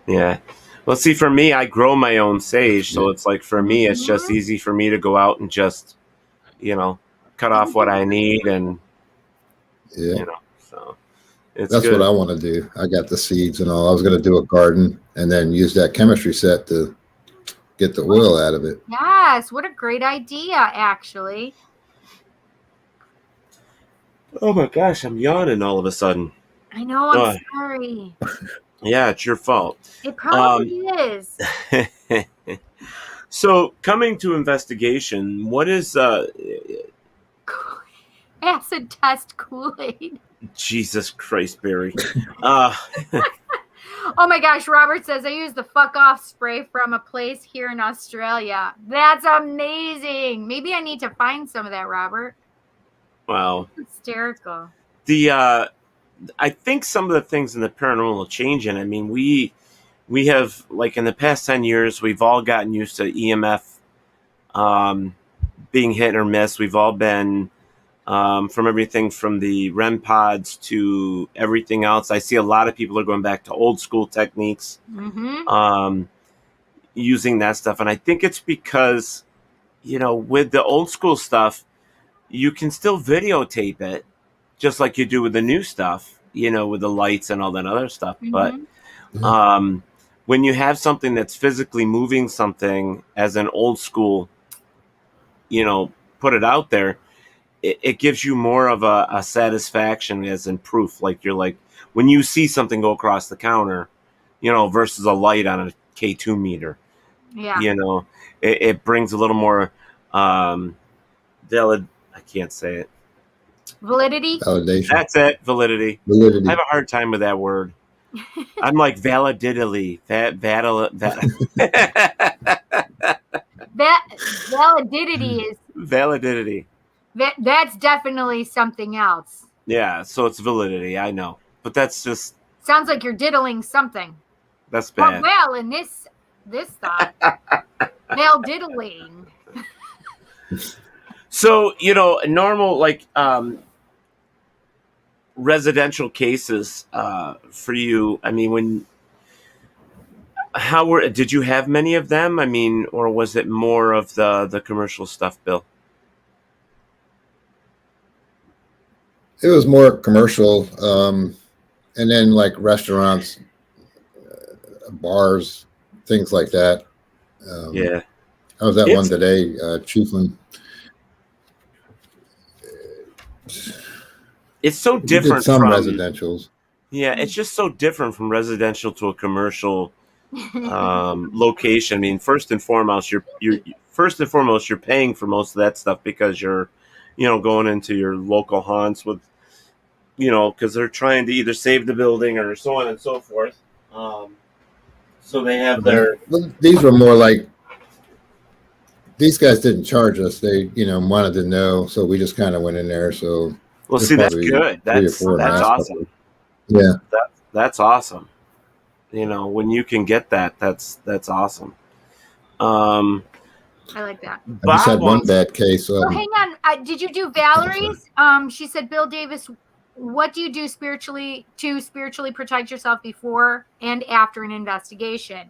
Yeah. Well, see, for me, I grow my own sage, so it's like for me, it's just easy for me to go out and just, cut off what I need and. So it's that's good. what I want to do. I got the seeds and all. I was going to do a garden and then use that chemistry set to get the oil out of it. Yes, what a great idea, actually. Oh my gosh, I'm yawning all of a sudden. I know, I'm sorry. Yeah, it's your fault. It probably is. So, coming to investigation, what is acid test Kool-Aid? Jesus Christ, Barry. Oh my gosh, Robert says, I use the fuck off spray from a place here in Australia. That's amazing. Maybe I need to find some of that, Robert. Wow. Hysterical. I think some of the things in the paranormal are changing. I mean, we have, like, in the past 10 years, we've all gotten used to EMF being hit or miss. We've all been from everything from the REM pods to everything else. I see a lot of people are going back to old school techniques, using that stuff. And I think it's because, with the old school stuff, you can still videotape it just like you do with the new stuff, with the lights and all that other stuff. But when you have something that's physically moving something as an old school, put it out there, it gives you more of a satisfaction as in proof. Like you're like, when you see something go across the counter, versus a light on a K2 meter, it brings a little more, valid. I can't say it. Validity. Validation. That's it. Validity. Validity. I have a hard time with that word. I'm like validity. Validity is validity. That's definitely something else. Yeah, so it's validity. I know, but that's just sounds like you're diddling something. That's bad. Well, in this thought, diddling. So normal residential cases for you. I mean, did you have many of them? I mean, or was it more of the commercial stuff, Bill? It was more commercial, and then like restaurants, bars, things like that. Yeah, I was at one today, Chiefland. It's so different from residentials. Yeah, it's just so different from residential to a commercial location. I mean, first and foremost, you're paying for most of that stuff because you're, going into your local haunts with, because they're trying to either save the building or so on and so forth. So they have their. These were more like. These guys didn't charge us. They, wanted to know, so we just kind of went in there. So. Well, see, that's good. That's awesome. Yeah, that's awesome. When you can get that, that's awesome. I like that. I just had one bad case. Hang on. Did you do Valerie's? She said, Bill Davis, what do you do spiritually protect yourself before and after an investigation?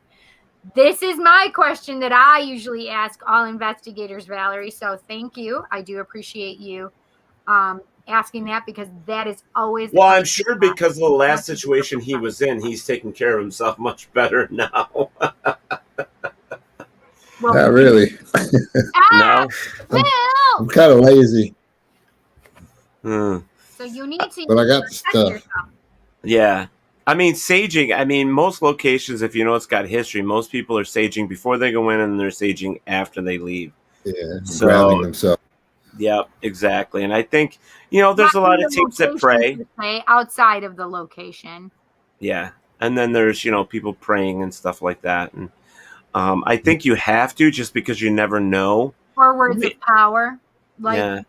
This is my question that I usually ask all investigators, Valerie. So thank you. I do appreciate you asking that, because that is always. Well, I'm sure because of the last situation he was in, he's taking care of himself much better now. Well, not really. No. I'm kind of lazy. So you need to. But I got the stuff. Yourself. Yeah. I mean, saging. I mean, most locations, if it's got history, most people are saging before they go in, and they're saging after they leave. Yeah. So, grounding themselves. Yeah, exactly. And I think, there's a lot of teams that pray outside of the location. Yeah. And then there's, people praying and stuff like that. And I think you have to, just because you never know. Or words of power. Like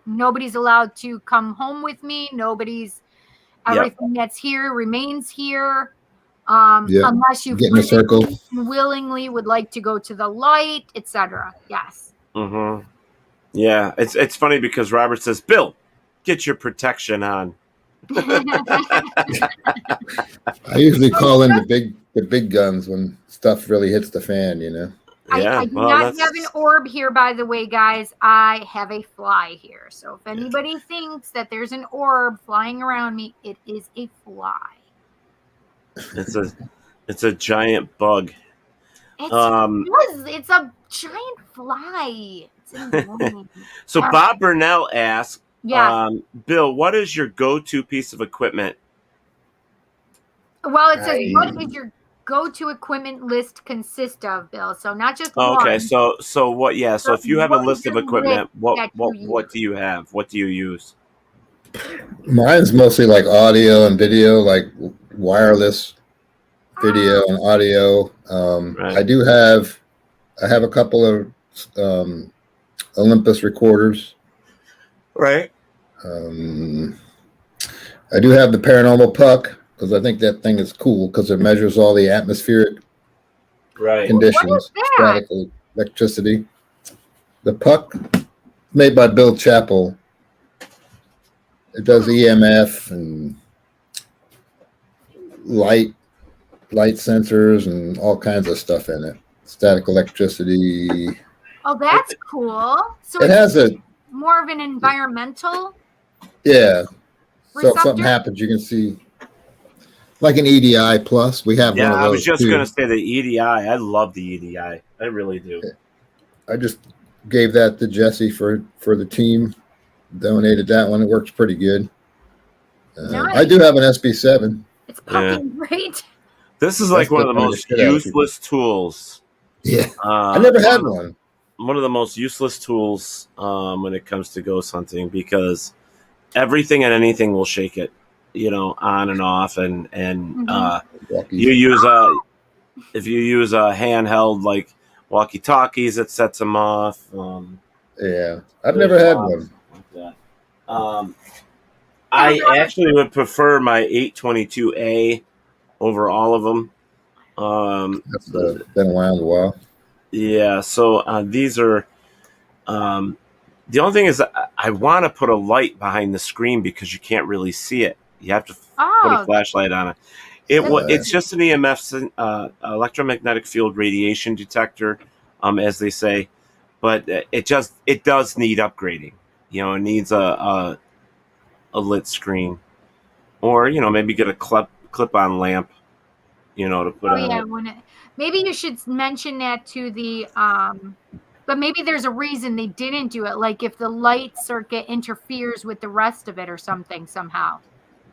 nobody's allowed to come home with me. Everything that's here remains here. Unless you get in a circle. Willingly would like to go to the light, etc. Yes. Mm-hmm. Yeah, it's funny because Robert says, Bill, get your protection on. I usually call in the big guns when stuff really hits the fan, I do not have an orb here, by the way, guys. I have a fly here. So if anybody thinks that there's an orb flying around me, it is a fly. It's a giant bug. It's a giant fly. So Bob Burnell asked, Bill, what is your go-to piece of equipment? Well, it says, what is your go-to equipment list consist of, Bill? So not just one. Okay, so what? Yeah, so if you have a list of equipment, what do you have? What do you use? Mine's mostly like audio and video, like wireless video and audio. Right. I have a couple of Olympus recorders. Right. I do have the paranormal puck, because I think that thing is cool because it measures all the atmospheric conditions, static electricity. The puck, made by Bill Chappell. It does EMF and light sensors and all kinds of stuff in it. Static electricity. Oh, that's cool. So it has more of an environmental. Yeah. So if something happens, you can see. like an EDI plus. We have Yeah, one of I was those just too. going to say the EDI. I love the EDI. I really do. I just gave that to Jesse for the team. Donated that one. It works pretty good. Nice. I do have an SB7. It's fucking great. This is like one of the most useless tools. Yeah, I never had one. One of the most useless tools when it comes to ghost hunting, because everything and anything will shake it, on and off, and you use if you use a handheld like walkie-talkies, it sets them off. Yeah, I've never had one. Like that. I actually would prefer my 822A over all of them. That's been around a while. Yeah, so these are. The only thing is, I want to put a light behind the screen because you can't really see it. You have to put a flashlight on it. It's just an EMF, electromagnetic field radiation detector, as they say, but it does need upgrading. It needs a lit screen, or maybe get a clip-on lamp, to put on. Yeah, maybe you should mention that to the but maybe there's a reason they didn't do it, like if the light circuit interferes with the rest of it or something somehow.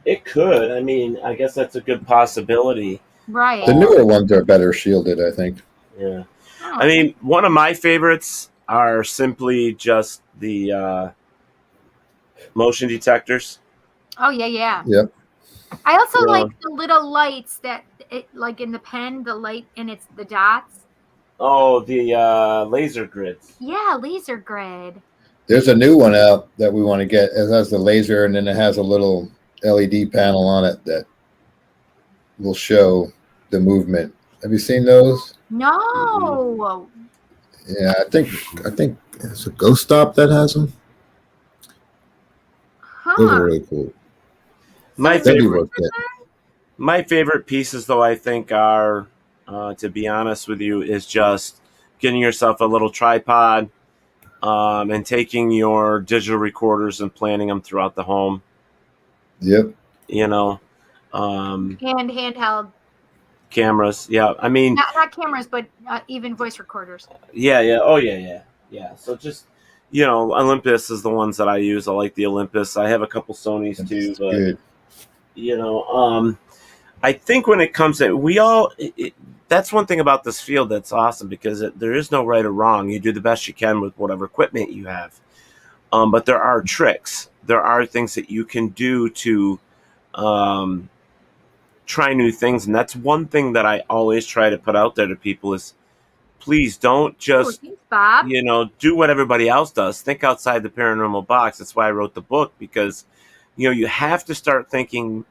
It could. I mean, I guess that's a good possibility. Right. The newer ones are better shielded, I think. Yeah. Oh. I mean, one of my favorites are simply just the motion detectors. Oh, yeah. Yep. I also like the little lights that, like in the pen, the light, and it's the dots. Oh, the laser grids. Yeah, laser grid. There's a new one out that we want to get. It has the laser, and then it has a little LED panel on it that will show the movement. Have you seen those? No. Yeah, I think it's a Ghost Stop that has them. Huh. Those are really cool. My favorite pieces, though, I think are, to be honest with you, is just getting yourself a little tripod and taking your digital recorders and planting them throughout the home. Yep. And handheld cameras. Yeah, I mean, not cameras, but even voice recorders. Yeah. Oh, yeah. So just Olympus is the ones that I use. I like the Olympus. I have a couple Sonys too, but good. I think when it comes to that's one thing about this field that's awesome, because there is no right or wrong. You do the best you can with whatever equipment you have. But there are tricks. There are things that you can do to try new things. And that's one thing that I always try to put out there to people is, please don't just, do what everybody else does. Think outside the paranormal box. That's why I wrote the book, because, you have to start thinking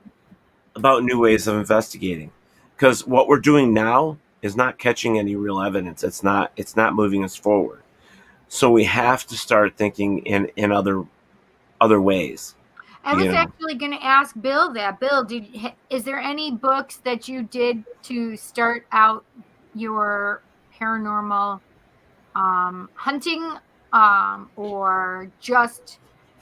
about new ways of investigating. Because what we're doing now is not catching any real evidence. It's not moving us forward. So we have to start thinking in other ways. I was actually going to ask Bill that. Bill, is there any books that you did to start out your paranormal hunting, or just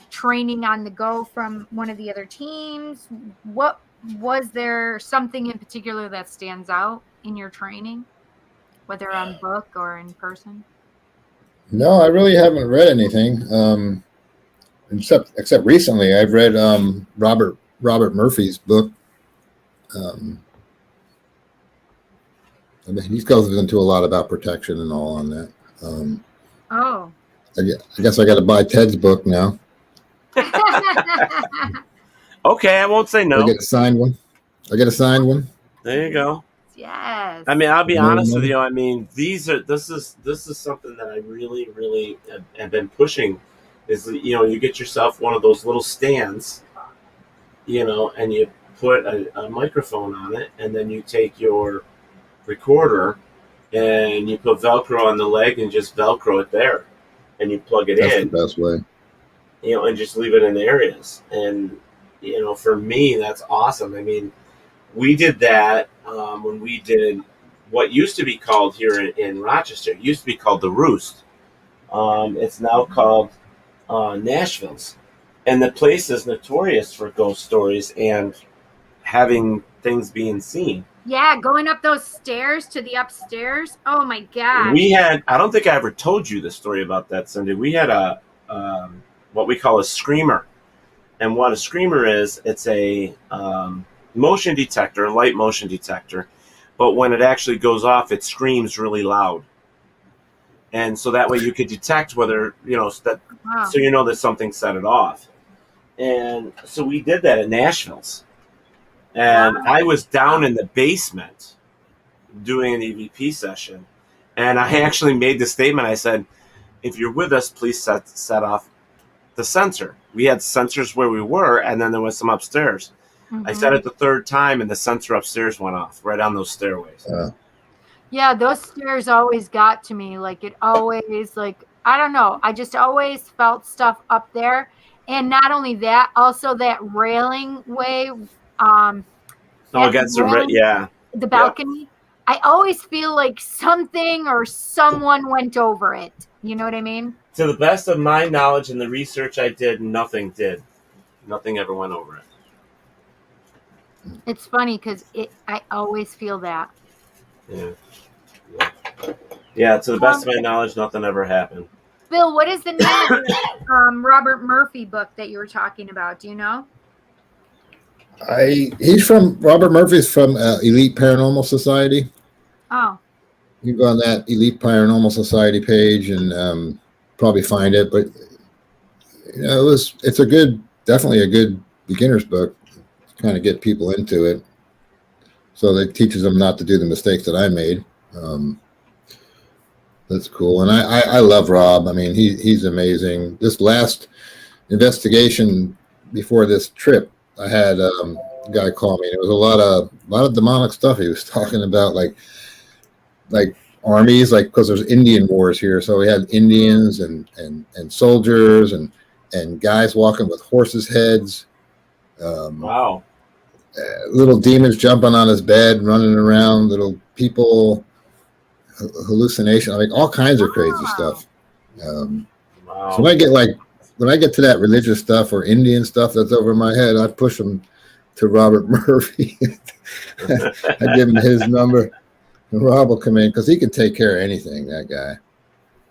training on the go from one of the other teams? What was there something in particular that stands out in your training, whether on book or in person? No, I really haven't read anything. Except recently, I've read Robert Murphy's book. I mean, he goes into a lot about protection and all on that. I guess I got to buy Ted's book now. Okay, I won't say no. I get a signed one. There you go. Yes. I mean, I'll be honest with you. I mean, this is something that I really, really have been pushing. Is you get yourself one of those little stands, and you put a microphone on it, and then you take your recorder and you put Velcro on the leg and just Velcro it there, and you plug it in. That's the best way. And just leave it in areas. And for me, that's awesome. I mean, we did that when we did what used to be called here in Rochester. It used to be called the Roost. It's now called Nashville's, and the place is notorious for ghost stories and having things being seen. Yeah, going up those stairs to the upstairs. Oh my gosh. We had, I don't think I ever told you the story about that, Cindy. We had a what we call a screamer. And what a screamer is, it's a motion detector, a light motion detector. But when it actually goes off, it screams really loud. And so that way you could detect whether, so you know that something set it off. And so we did that at Nashville's. And I was down in the basement doing an EVP session. And I actually made the statement. I said, if you're with us, please set off the sensor. We had sensors where we were, and then there was some upstairs. Mm-hmm. I said it the third time, and the sensor upstairs went off right on those stairways. Yeah, those stairs always got to me. Like, it always, I don't know. I just always felt stuff up there. And not only that, also that railing way. Against the balcony. Yep. I always feel like something or someone went over it. You know what I mean? To the best of my knowledge and the research I did, nothing did. Nothing ever went over it. It's funny because I always feel that. Yeah, to the best of my knowledge, nothing ever happened. Bill, what is the name of the Robert Murphy book that you were talking about? Do you know? Robert Murphy's from Elite Paranormal Society. Oh. You can go on that Elite Paranormal Society page and probably find it. But it's definitely a good beginner's book to kind of get people into it. So it teaches them not to do the mistakes that I made. That's cool. And I love Rob. I mean, he's amazing. This last investigation before this trip, I had a guy call me. It was a lot of demonic stuff he was talking about, like armies, because there's Indian wars here. So we had Indians and soldiers and guys walking with horses' heads. Wow. Little demons jumping on his bed, running around, little people, hallucination, all kinds of crazy stuff. Wow. So when I get to that religious stuff or Indian stuff that's over my head, I push them to Robert Murphy. I give him his number, and Rob will come in because he can take care of anything. That guy.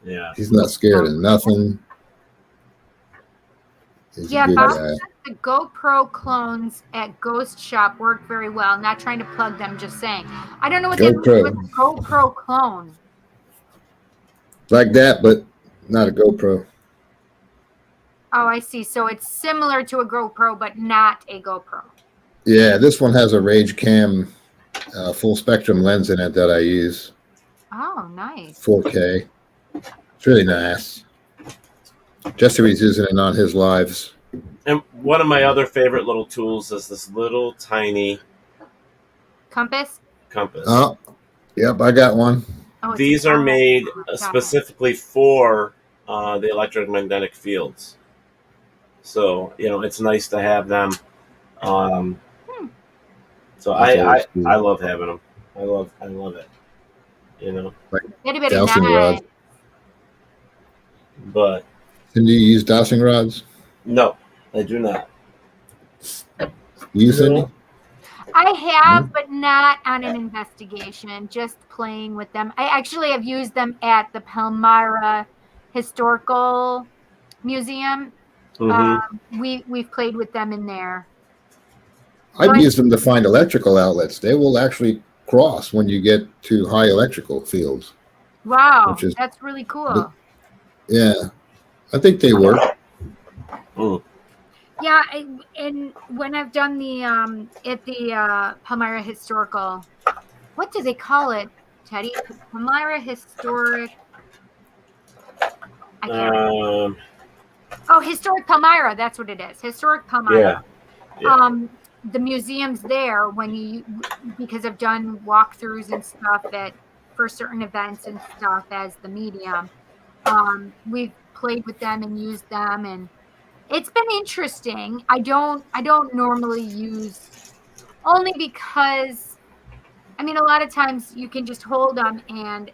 Yeah. He's not scared of nothing. He's a good guy. The GoPro clones at Ghost Shop work very well. Not trying to plug them, just saying. I don't know what they do with a GoPro clone. Like that, but not a GoPro. Oh, I see. So it's similar to a GoPro, but not a GoPro. Yeah, this one has a Rage Cam full spectrum lens in it that I use. Oh, nice. 4K. It's really nice. Jesse's using it on his lives. And one of my other favorite little tools is this little tiny compass. Oh, yep, I got one. Oh, these are made specifically for the electromagnetic fields. So, it's nice to have them. So I love having them. I love it. Like dowsing rods. But can you use dowsing rods? No, I do not. You, Cindy? I have, but not on an investigation, just playing with them. I actually have used them at the Palmyra Historical Museum. Mm-hmm. We've played with them in there. I've used them to find electrical outlets. They will actually cross when you get to high electrical fields. Wow, that's really cool. Yeah, I think they work. Yeah, and when I've done the at the Palmyra Historical, what do they call it, Teddy? Palmyra Historic. I can't remember. Historic Palmyra. That's what it is. Historic Palmyra. Yeah. The museums there, because I've done walkthroughs and stuff for certain events and stuff as the medium, we've played with them and used them, and it's been interesting. I don't normally use, only because, a lot of times you can just hold them and,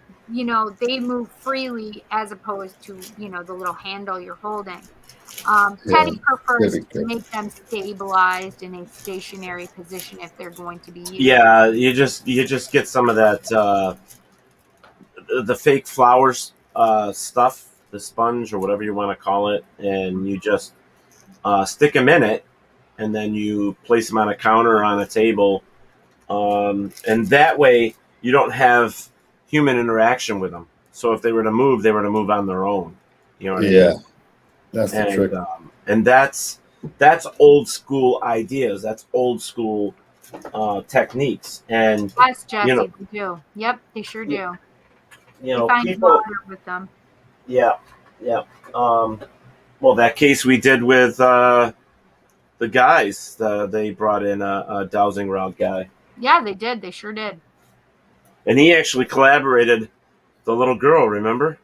they move freely as opposed to, the little handle you're holding. Teddy prefers Civic to Kid. make them stabilized in a stationary position if they're going to be used. Yeah, you just get some of that the fake flowers stuff, the sponge or whatever you want to call it, and you just stick them in it, and then you place them on a counter or on a table, and that way you don't have human interaction with them. So if they were to move on their own. You know what I mean? That's the trick. And that's old school ideas. That's old school techniques. And Yes, Jesse, you know, they do. Yep, they sure do. you They know, find people. water with them. Yeah. Well, that case we did with the guys, they brought in a dowsing rod guy, Yeah, they did. They sure did. and he actually collaborated. The little girl, remember,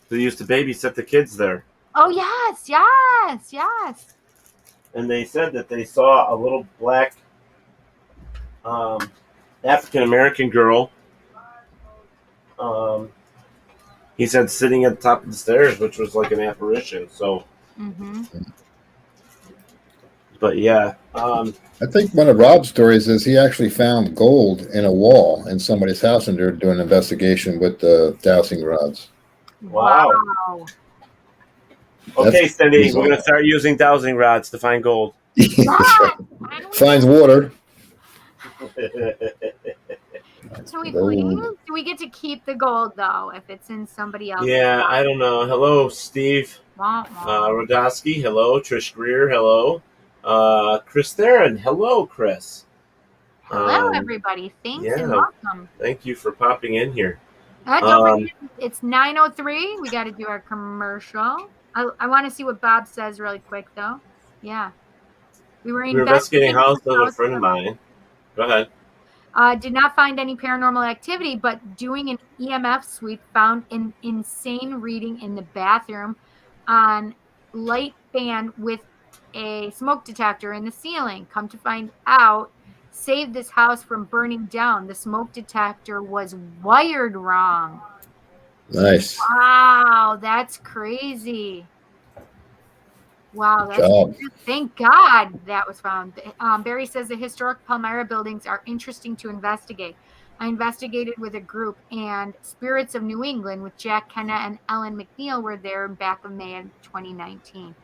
who used to babysit the kids there. Oh, yes, yes, yes. And they said that they saw a little black African American girl. He said sitting at the top of the stairs, which was like an apparition. So, but yeah, I think one of Rob's stories is he actually found gold in a wall in somebody's house, and they're doing an investigation with the dowsing rods. wow. Okay, Cindy, we're gonna start using dowsing rods to find gold. Finds water. So do we get to keep the gold though if it's in somebody else's? Yeah, I don't know. Hello, Steve Rodosky. Hello, Trish Greer. Hello, Chris Theron. Hello, Chris. Hello, everybody. Thanks and welcome. Thank you for popping in here. Don't forget, it's 9:03. We got to do our commercial. I want to see what Bob says really quick though. Yeah, we were investigating a house of a friend of mine. Go ahead. Did not find any paranormal activity, but doing an EMF sweep found an insane reading in the bathroom on light band with a smoke detector in the ceiling. Come to find out, saved this house from burning down. The smoke detector was wired wrong. Nice. Wow, that's crazy. Wow, thank God that was found. Barry says the historic Palmyra buildings are interesting to investigate. I investigated with a group, and Spirits of New England with Jack Kenna and Ellen McNeil were there back in May of 2019.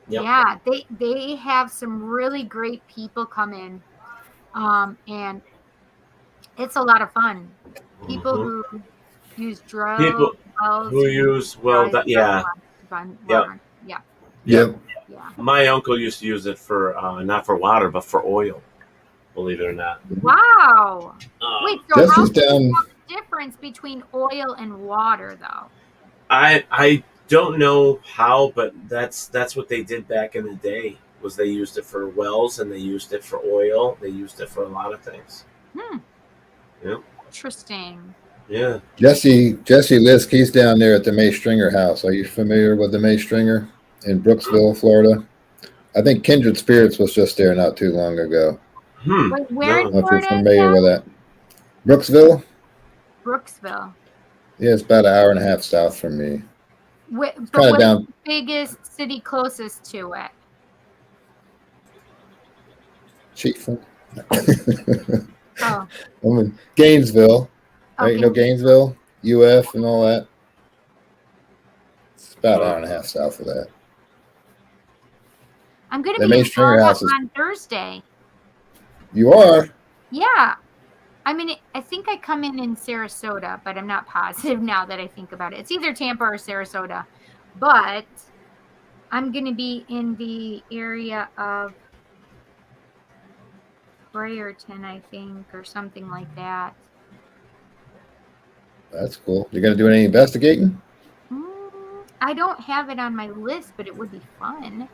Yep. Yeah, they have some really great people come in, and it's a lot of fun. People who use drugs. People who use yeah. Yep. Yeah. My uncle used to use it for not for water, but for oil. Believe it or not. Wow. Wait, so how's down... the difference between oil and water, though? I don't know how, but that's what they did back in the day. Was they used it for wells and they used it for oil. They used it for a lot of things. Yeah. Interesting. Yeah. Jesse Lisk, he's down there at the May Stringer house. Are you familiar with the May Stringer in Brooksville, Florida? I think Kindred Spirits was just there not too long ago. Wait, where in I don't know if you're Florida? familiar with that. Brooksville? Brooksville. Yeah, it's about an hour and a half south from me. But kinda what's down- the biggest city closest to it? Chiefland. Oh. I mean, Gainesville. Right? Okay. You know Gainesville? UF and all that? It's about an hour and a half south of that. I'm going The to be May in Stringer Florida house is- on Thursday. You are? Yeah. I mean, I think I come in Sarasota, but I'm not positive now that I think about it. It's either Tampa or Sarasota. But I'm going to be in the area of Brayerton, I think, or something like that. That's cool. You're going to do any investigating? I don't have it on my list, but it would be fun.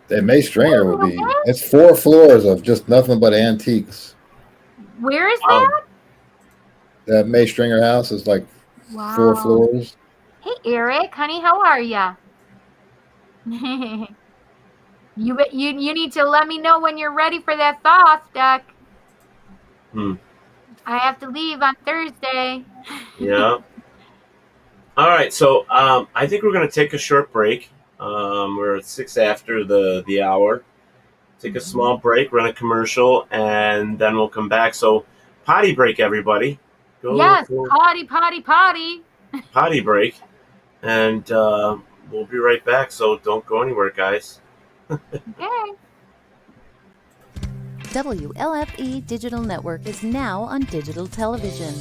That May Stringer will be. It's 4 floors of just nothing but antiques. Where is that? That May Stringer house is like Wow. 4 floors. Hey, Eric, honey, how are ya? You need to let me know when you're ready for that thoth, Duck. I have to leave on Thursday. Yeah. All right, so I think we're going to take a short break. We're at 6 after the hour. Take a small break, run a commercial, and then we'll come back. So potty break, everybody. Yes, potty. Potty break. And we'll be right back, so don't go anywhere, guys. Okay. WLFE Digital Network is now on digital television.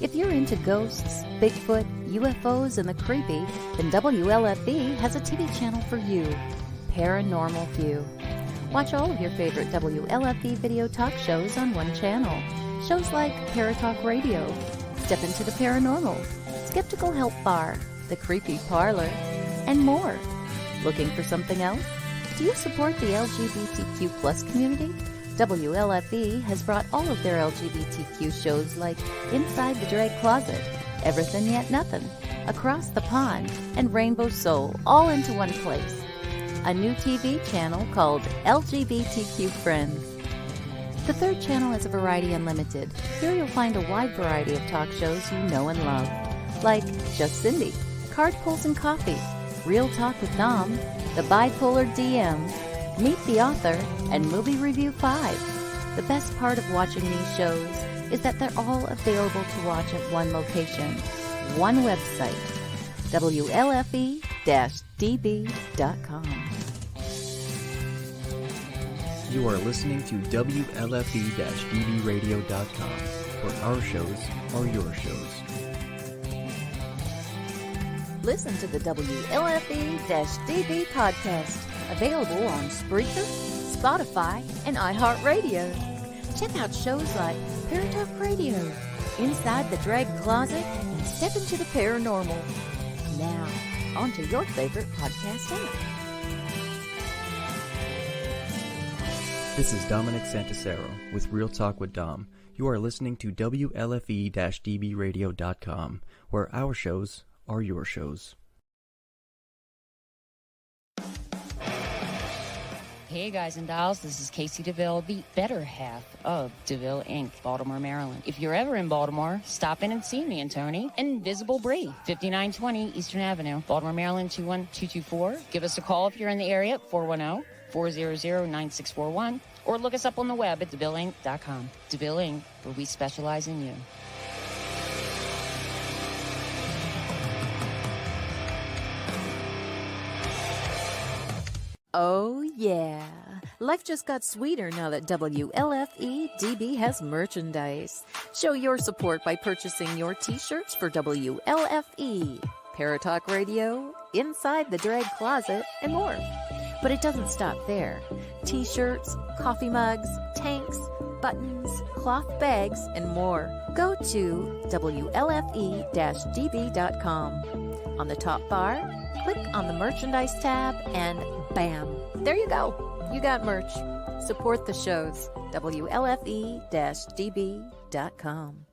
If you're into ghosts, Bigfoot, UFOs, and the creepy, then WLFE has a TV channel for you, Paranormal View. Watch all of your favorite WLFE video talk shows on one channel. Shows like Paratalkradio, Step into the Paranormal, Skeptical Help Bar, The Creepy Parlor, and more. Looking for something else? Do you support the LGBTQ plus community? WLFE has brought all of their LGBTQ shows like Inside the Drag Closet, Everything Yet Nothing, Across the Pond, and Rainbow Soul all into one place. A new TV channel called LGBTQ Friends. The third channel is a Variety Unlimited. Here you'll find a wide variety of talk shows you know and love, like Just Cindy, Card Pulls and Coffee, Real Talk with Dom, The Bipolar DM, Meet the Author, and Movie Review 5. The best part of watching these shows is that they're all available to watch at one location, one website, WLFE-DB.com. You are listening to WLFE-DBradio.com, where our shows are your shows. Listen to the WLFE-DB podcast, available on Spreaker, Spotify, and iHeartRadio. Check out shows like Paratalkradio, Inside the Drag Closet, and Step into the Paranormal. Now, on to your favorite podcast app. This is Dominic Santasero with Real Talk with Dom. You are listening to WLFE-DBradio.com, where our shows are your shows. Hey guys and dolls, this is Casey DeVille, the better half of DeVille Inc., Baltimore, Maryland. If you're ever in Baltimore, stop in and see me and Tony. Invisible Bree, 5920 Eastern Avenue, Baltimore, Maryland, 21224. Give us a call if you're in the area at 410-400-9641, or look us up on the web at DeVilleInc.com. DeVille Inc., where we specialize in you. Oh, yeah. Life just got sweeter now that WLFE-DB has merchandise. Show your support by purchasing your t-shirts for WLFE, Paratalk Radio, Inside the Drag Closet, and more. But it doesn't stop there. T-shirts, coffee mugs, tanks, buttons, cloth bags, and more. Go to WLFE-DB.com. On the top bar, click on the merchandise tab and bam, there you go. You got merch. Support the shows. WLFE-DB.com.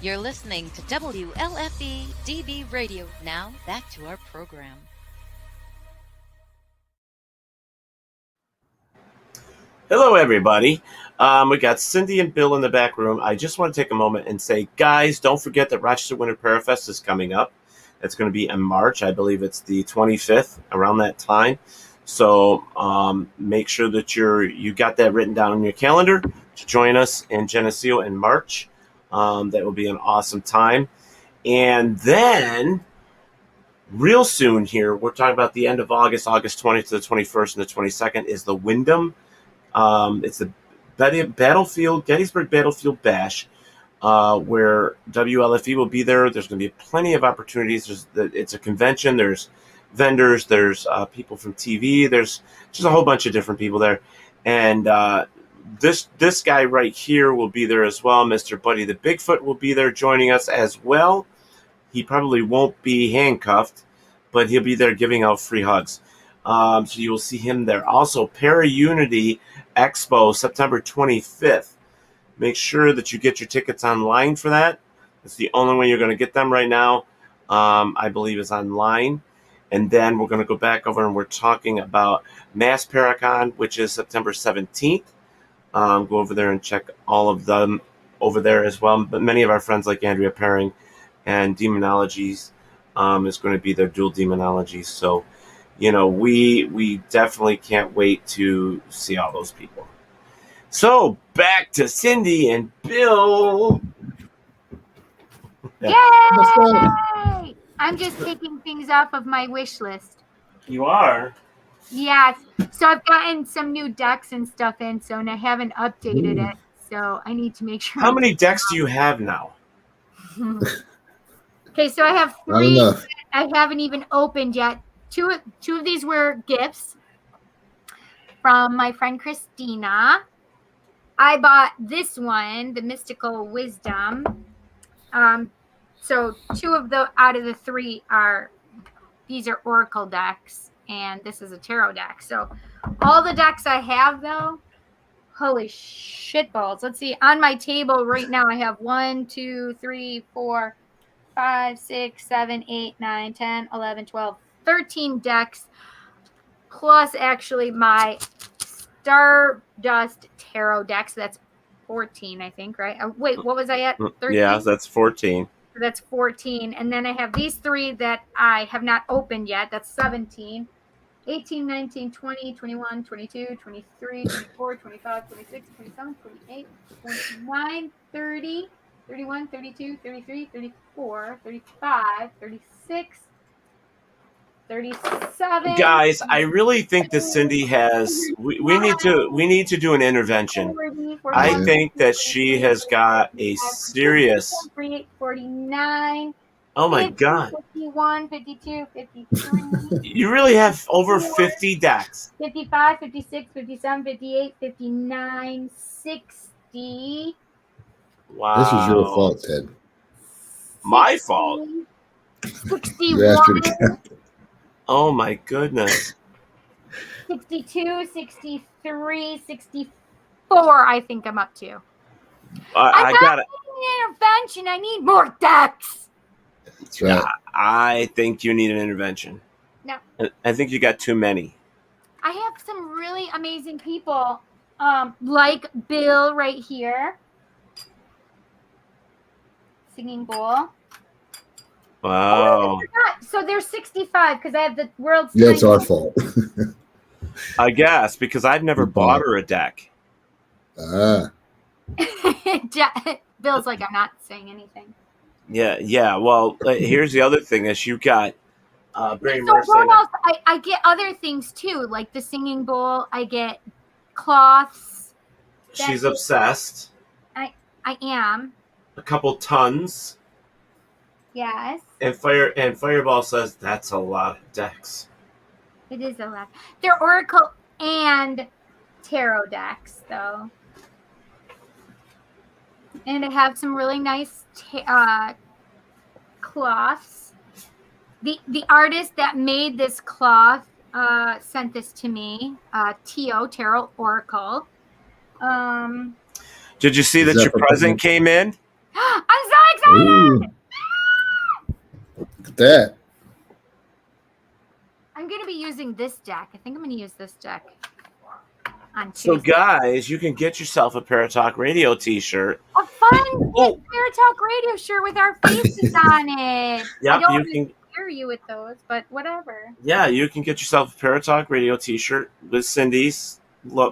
You're listening to WLFE-DB Radio. Now, back to our program. Hello, everybody. We got Cindy and Bill in the back room. I just want to take a moment and say, guys, don't forget that Rochester Winter Parafest is coming up. It's going to be in March. I believe it's the 25th, around that time. So make sure that you got that written down on your calendar to join us in Geneseo in March. That will be an awesome time. And then real soon here, we're talking about the end of August 20th to the 21st and the 22nd is the Wyndham. It's the Gettysburg Battlefield Bash, where WLFE will be there. There's going to be plenty of opportunities. It's a convention. There's vendors. There's people from TV. There's just a whole bunch of different people there. And this guy right here will be there as well. Mr. Buddy the Bigfoot will be there joining us as well. He probably won't be handcuffed, but he'll be there giving out free hugs. So you will see him there. Also, Para-Unity Expo, September 25th. Make sure that you get your tickets online for that. It's the only way you're going to get them right now, I believe, is online. And then we're going to go back over and we're talking about Mass Paracon, which is September 17th. Go over there and check all of them over there as well. But many of our friends like Andrea Perring and Demonologies is going to be their dual demonology. So, we definitely can't wait to see all those people. So back to Cindy and Bill. Yay! I'm just taking things off of my wish list. You are? Yes. So I've gotten some new decks and stuff in, and I haven't updated it. So I need to make sure. How many decks do you have now? Okay, so I have 3 that I haven't even opened yet. Two of these were gifts from my friend Christina. I bought this one, the Mystical Wisdom. So 2 of the out of the 3 are oracle decks, and this is a tarot deck. So all the decks I have, though, holy shitballs. Let's see. On my table right now, I have 1, 2, 3, 4, 5, 6, 7, 8, 9, 10, 11, 12, 13 decks, plus actually my Stardust Tarot deck. So that's 14, I think, right? Wait, what was I at? 13? Yeah, that's 14. So that's 14. And then I have these 3 that I have not opened yet. That's 17. 18, 19, 20, 21, 22, 23, 24, 25, 26, 27, 28, 29, 30, 31, 32, 33, 34, 35, 36, 37. Guys, I really think that Cindy has. We need to do an intervention. I think that she has got a serious. 49. Oh my 50, God! 51, 52, 53. You really have over 50 decks. 55, 56, 57, 58, 59, 60. Wow! This is your fault, Ted. My fault. 61. Oh my goodness. 62, 63, 64, I think I'm up to. I got it. An intervention. I need more decks. That's right. I think you need an intervention. No. I think you got too many. I have some really amazing people, like Bill right here. Singing Bowl. Wow. So there's 65 because I have the world's. Yeah, it's our fault. I guess because I've never bought her a deck. Bill's like, I'm not saying anything. Yeah. Well, here's the other thing: is you got Barry So Mercer. what else? I get other things too, like the singing bowl. I get cloths. She's obsessed. I am. A couple tons. Yes. And Fireball says that's a lot of decks. It is a lot. They're oracle and tarot decks, though. And I have some really nice cloths. The artist that made this cloth sent this to me. Tio Tarot Oracle. Did you see that your present came in? I'm so excited! Ooh. Look at that. I'm going to be using this deck. I think I'm going to use this deck on Tuesday. So, guys, you can get yourself a Paratalk Radio t-shirt. A fun Paratalk Radio shirt with our faces on it. Yep, I don't you can hear you with those, but whatever. Yeah, you can get yourself a Paratalk Radio t-shirt with Cindy's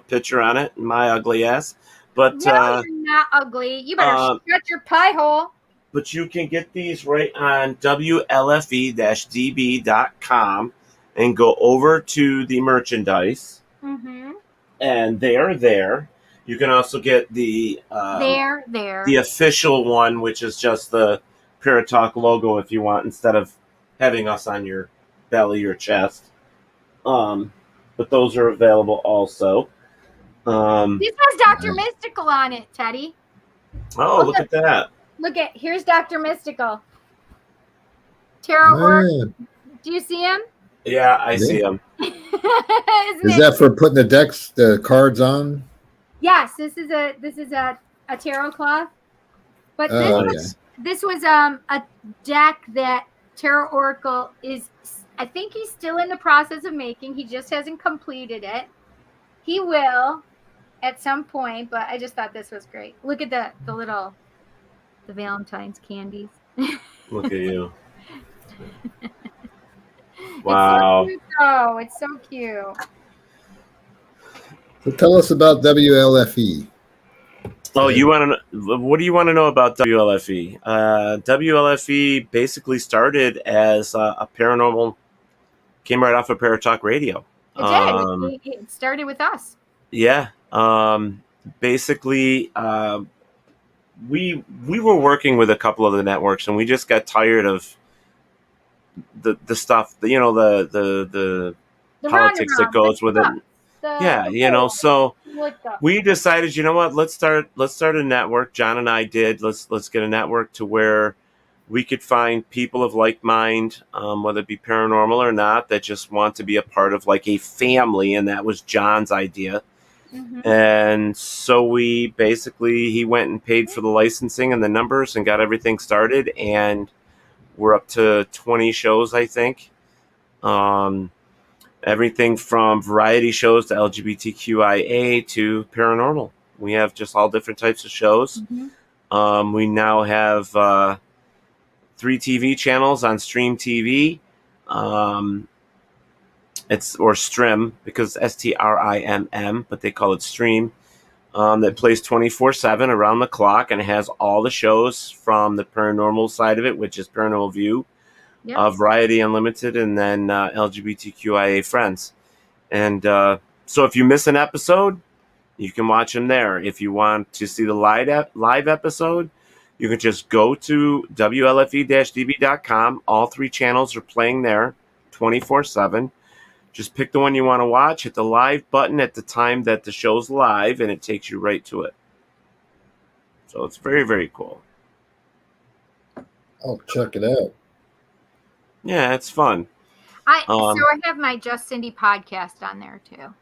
picture on it and my ugly ass. But no, you're not ugly. You better shut your pie hole. But you can get these right on WLFE-DB.com and go over to the merchandise. Mm-hmm. And they are there. You can also get the the official one, which is just the Paratalk logo if you want, instead of having us on your belly or chest. But those are available also. This has Dr. Mystical on it, Teddy. Oh, look at that. Here's Dr. Mystical. Tarot Oracle. Do you see him? Yeah, I see him. Is that for putting the cards on? Yes, this is a tarot cloth. But this was a deck that Tarot Oracle is. I think he's still in the process of making. He just hasn't completed it. He will at some point, but I just thought this was great. Look at the Valentine's candies. Look at you. Wow. It's so cute, though. It's so cute. So tell us about WLFE. Oh, you want to? What do you want to know about WLFE? WLFE basically started as a paranormal. Came right off of Paratalk Radio. It did. It started with us. Yeah. Basically, we were working with a couple of the networks, and we just got tired of the stuff. The politics that goes with it. So we decided, you know what? Let's start a network. John and I did. Let's get a network to where we could find people of like mind, whether it be paranormal or not, that just want to be a part of like a family, and that was John's idea. Mm-hmm. And so he went and paid for the licensing and the numbers and got everything started, and we're up to 20 shows, I think. Everything from variety shows to LGBTQIA to paranormal. We have just all different types of shows. Mm-hmm. We now have 3 TV channels on Stream TV. Or Strim, because STRIMM, but they call it Stream. That plays 24/7 around the clock, and it has all the shows from the paranormal side of it, which is Paranormal View, Variety Unlimited, and then LGBTQIA Friends. And so if you miss an episode, you can watch them there. If you want to see the live episode, you can just go to WLFE-DB.com. All 3 channels are playing there 24/7. Just pick the one you want to watch, hit the live button at the time that the show's live, and it takes you right to it. So it's very, very cool. I'll check it out. Yeah, it's fun. I have my Just Cindy podcast on there too.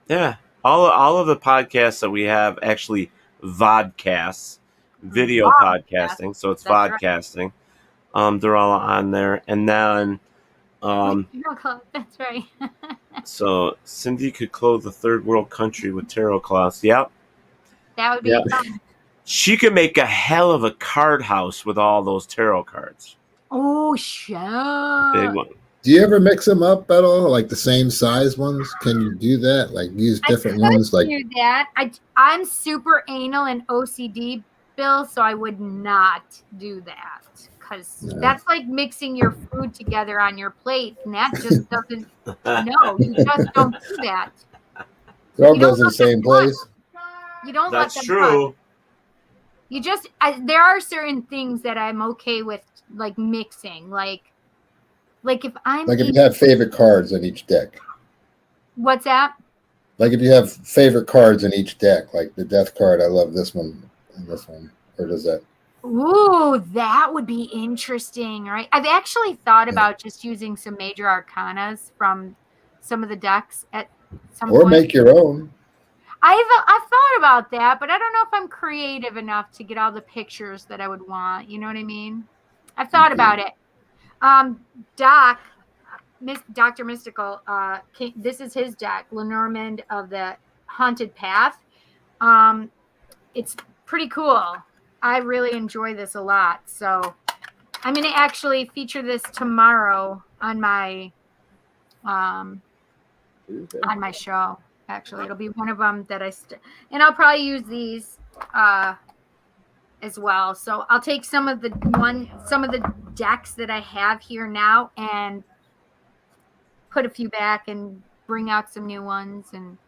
Yeah, all of the podcasts that we have, actually vodcasts, video podcasting. So it's vodcasting. Right. They're all on there, and then. That's right. So Cindy could clothe the third world country with tarot cloths. Yep. That would be fun. She could make a hell of a card house with all those tarot cards. Oh, sure. Big one. Do you ever mix them up at all? Like the same size ones? Can you do that? Like use different ones? Like do that. I'm super anal and OCD, Bill, so I would not do that. Because that's like mixing your food together on your plate, and that just doesn't. No, you just don't do that. It all goes in the same place. You don't. That's let them true. Cut. You just. There are certain things that I'm okay with, like mixing, like if I'm like if you have favorite cards in each deck. What's that? Like if you have favorite cards in each deck, like the death card, I love this one and this one, or does that? Ooh, that would be interesting, right? I've actually thought about just using some major arcanas from some of the decks at some point. Or make your own. I've thought about that, but I don't know if I'm creative enough to get all the pictures that I would want. You know what I mean? I've thought about it. Dr. Mystical, this is his deck, Lenormand of the Haunted Path. It's pretty cool. I really enjoy this a lot. So I'm going to actually feature this tomorrow on my show. Actually, it'll be one of them that and I'll probably use these as well. So I'll take some of the decks that I have here now and put a few back and bring out some new ones. And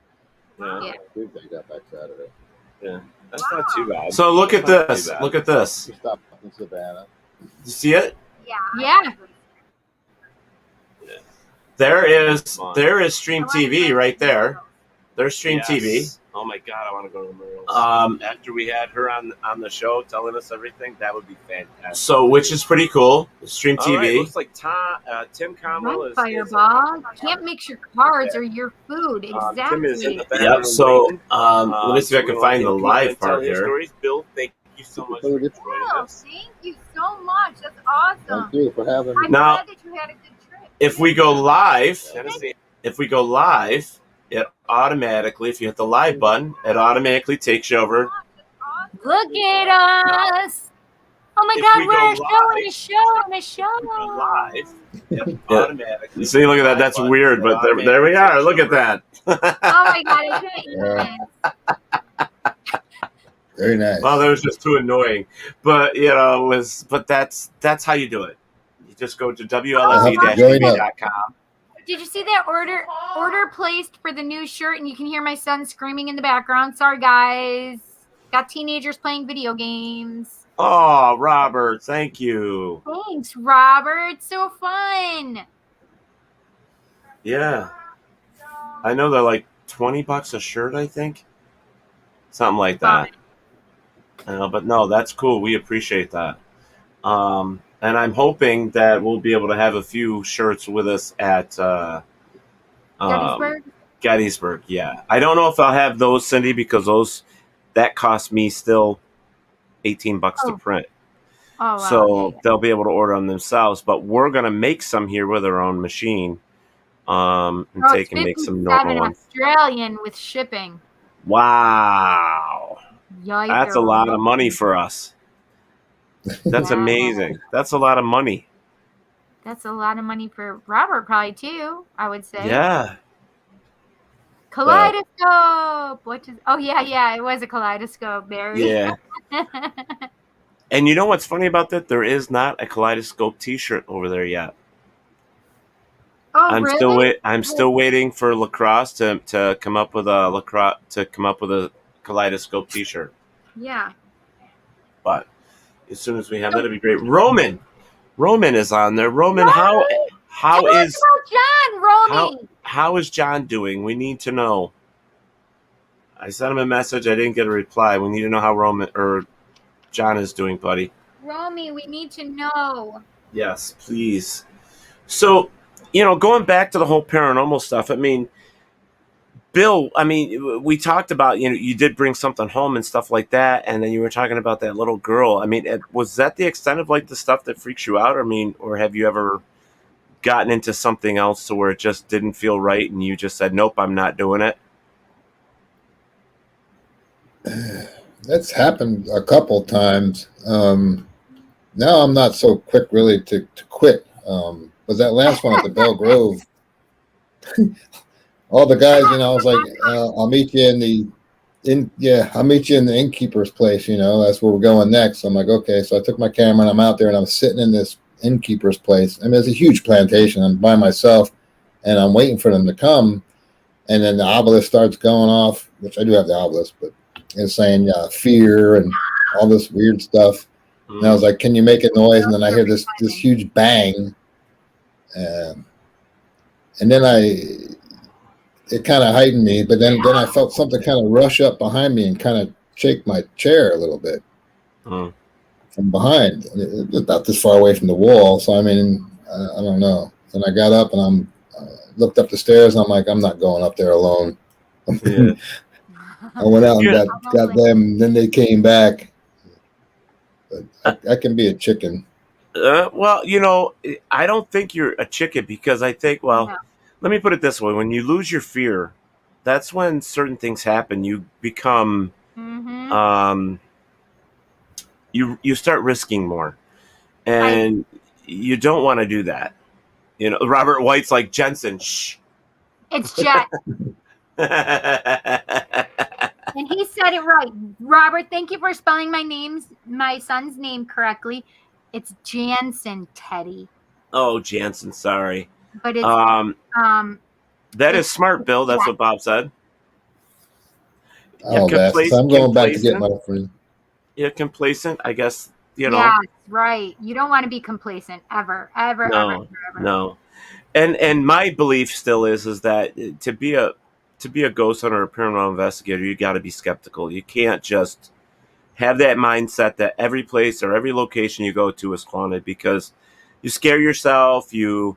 I think they got back out of it. Yeah. That's not too bad. So look at this. Look at this. In Savannah. You see it? Yeah. There is Stream TV right there. There's Stream TV. Oh my God, I want to go to the Merles. After we had her on the show telling us everything, that would be fantastic. So, which is pretty cool. Stream TV. Right, looks like Tim Conwell is. Fireball. Can't mix your cards or your food. Exactly. Tim is in the back Yep. room So, waiting. let me see if I can find the live part here. Stories. Bill, thank you so much for joining us. Thank you so much. That's awesome. Thank you for having me. I'm Now, glad that you had a good trip. if we go live, it automatically, if you hit the live button, it automatically takes you over. Look at us. Oh my If God, we we're go in a show. live, Yeah. automatically. See, look at that. That's weird, but there we are. Look at that. Oh my God, I can't even. Very nice. Well, that was just too annoying, but that's how you do it. You just go to WLFE-TV.com. Did you see that order placed for the new shirt? And you can hear my son screaming in the background. Sorry, guys. Got teenagers playing video games. Oh, Robert, thank you. Thanks, Robert. So fun. Yeah, I know they're like $20 a shirt, I think, something like that. But no, that's cool. We appreciate that. And I'm hoping that we'll be able to have a few shirts with us at Gettysburg. Yeah, I don't know if I'll have those, Cindy, because that cost me still $18 to print. Oh, wow. So they'll be able to order them themselves. But we're gonna make some here with our own machine, and take and make some normal ones. Australian with shipping. Wow, Yikes. that's a lot of money for us. That's amazing. That's a lot of money. That's a lot of money for Robert, probably too. I would say. Yeah. Kaleidoscope. Oh yeah, it was a kaleidoscope, Barry. Yeah. And you know what's funny about that? There is not a Kaleidoscope T-shirt over there yet. Oh, really? I'm still waiting for Lacrosse to come up with a Kaleidoscope T-shirt. Yeah. But as soon as we have that, it'd be great. Roman is on there. Roman, how is John? Romy. How is John doing? We need to know. I sent him a message. I didn't get a reply. We need to know how Roman or John is doing, buddy. Romy, we need to know. Yes, please. So, going back to the whole paranormal stuff, I mean, Bill, we talked about, you did bring something home and stuff like that, and then you were talking about that little girl. I mean, was that the extent of, like, the stuff that freaks you out? Or have you ever gotten into something else to where it just didn't feel right and you just said, nope, I'm not doing it? That's happened a couple times. Now I'm not so quick really to quit. But that last one at the Belle Grove, all the guys, I was like, I'll meet you in the innkeeper's place. That's where we're going next. I'm like, okay. So I took my camera and I'm out there and I'm sitting in this innkeeper's place. It's a huge plantation. I'm by myself and I'm waiting for them to come. And then the obelisk starts going off, which I do have the obelisk, but it's saying fear and all this weird stuff. And I was like, can you make a noise? And then I hear this huge bang. And then it kind of heightened me, but then I felt something kind of rush up behind me and kind of shake my chair a little bit from behind. It's not this far away from the wall, so I don't know. And I got up and looked up the stairs, and I'm like, I'm not going up there alone. Yeah. I went out and got them, and then they came back. But I can be a chicken. Well, I don't think you're a chicken because I think, let me put it this way. When you lose your fear, that's when certain things happen. You become, you start risking more. And you don't want to do that. Robert White's like, Jensen, shh. It's Jet. And he said it right. Robert, thank you for spelling my son's name correctly. It's Jansen, Teddy. Oh, Jansen, sorry. But it's that is smart, Bill. That's what Bob said. Oh, I'm going back to get my friend. Yeah, complacent, I guess, Yeah, right. You don't want to be complacent ever. No. And my belief still is that to be a ghost hunter or a paranormal investigator, you got to be skeptical. You can't just have that mindset that every place or every location you go to is haunted, because you scare yourself, you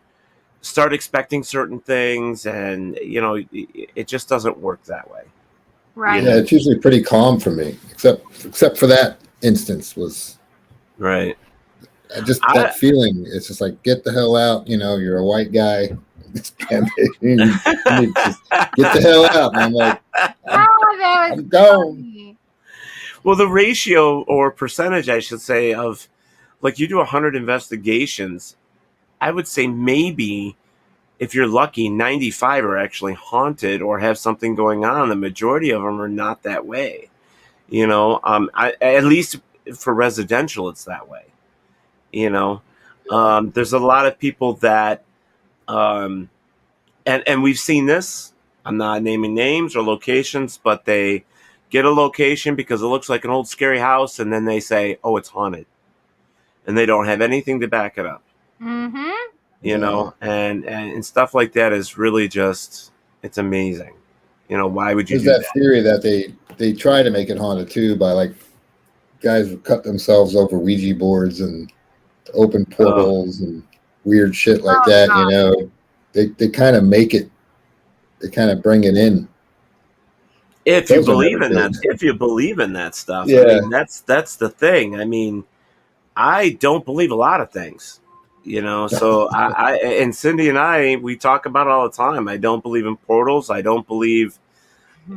start expecting certain things, and it just doesn't work that way. Right. Yeah, it's usually pretty calm for me, except for that instance was right. That feeling. It's just like, get the hell out. You're a white guy. Just get the hell out. And I'm like, I'm gone. Well, the ratio or percentage, I should say, of like you do 100 investigations, I would say maybe if you're lucky, 95 are actually haunted or have something going on. The majority of them are not that way. At least for residential, it's that way. There's a lot of people that, and we've seen this. I'm not naming names or locations, but they get a location because it looks like an old scary house, and then they say, "Oh, it's haunted," and they don't have anything to back it up. Mm-hmm. And stuff like that is really just, it's amazing. Why would you There's do that that? theory that they try to make it haunted too by like guys who cut themselves over Ouija boards and open portals and weird shit like that. God. They kind of make it. They kind of bring it in. If you believe in that stuff, yeah. I mean, that's the thing. I mean, I don't believe a lot of things, so I and Cindy and I, we talk about it all the time. I don't believe in portals. I don't believe,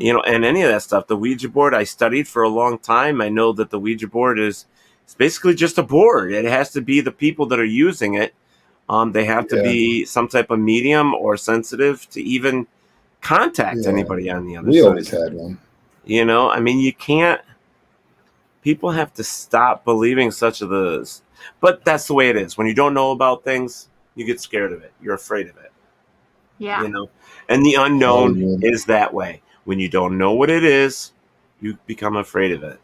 in any of that stuff. The Ouija board, I studied for a long time. I know that the Ouija board it's basically just a board. It has to be the people that are using it. They have to be some type of medium or sensitive to even contact anybody on the other side. We always had one. I mean, you can't. People have to stop believing such of this. But that's the way it is. When you don't know about things, you get scared of it. You're afraid of it. Yeah. And the unknown is that way. When you don't know what it is, you become afraid of it.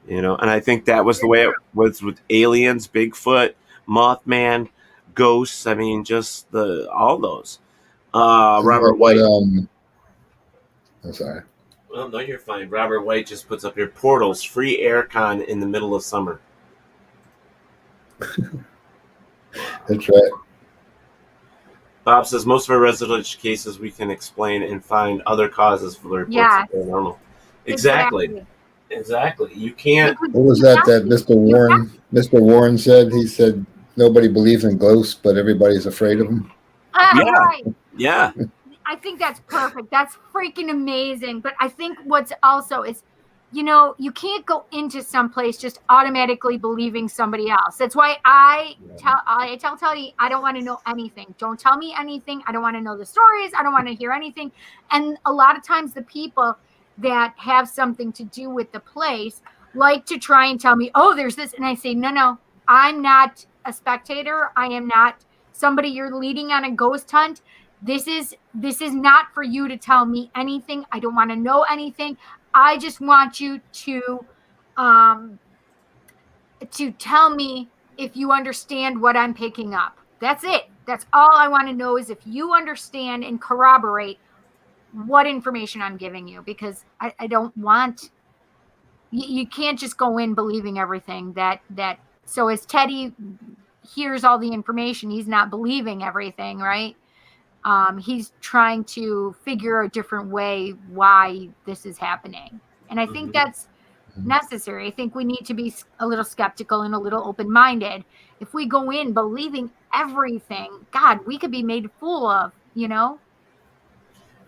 And I think that was the way it was with aliens, Bigfoot, Mothman, ghosts. I mean, just all those. Robert White. I'm sorry. Well, no, you're fine. Robert White just puts up here portals, free aircon in the middle of summer. That's right. Bob says most of our residential cases we can explain and find other causes for the reports of paranormal. Exactly. You can't. What was that Mr. Warren said? He said nobody believes in ghosts, but everybody's afraid of them. Right. Yeah. I think that's perfect. That's freaking amazing. But I think what's also is, you can't go into someplace just automatically believing somebody else. That's why I tell Teddy, I don't want to know anything. Don't tell me anything. I don't want to know the stories. I don't want to hear anything. And a lot of times the people that have something to do with the place like to try and tell me, oh, there's this. And I say, no, I'm not a spectator. I am not somebody you're leading on a ghost hunt. This is not for you to tell me anything. I don't want to know anything. I just want you to tell me if you understand what I'm picking up. That's it. That's all I want to know is if you understand and corroborate what information I'm giving you, because I don't want, you can't just go in believing everything that. So as Teddy hears all the information, he's not believing everything, right? He's trying to figure a different way why this is happening. And I think that's necessary. I think we need to be a little skeptical and a little open-minded. If we go in believing everything, God, we could be made a fool of, And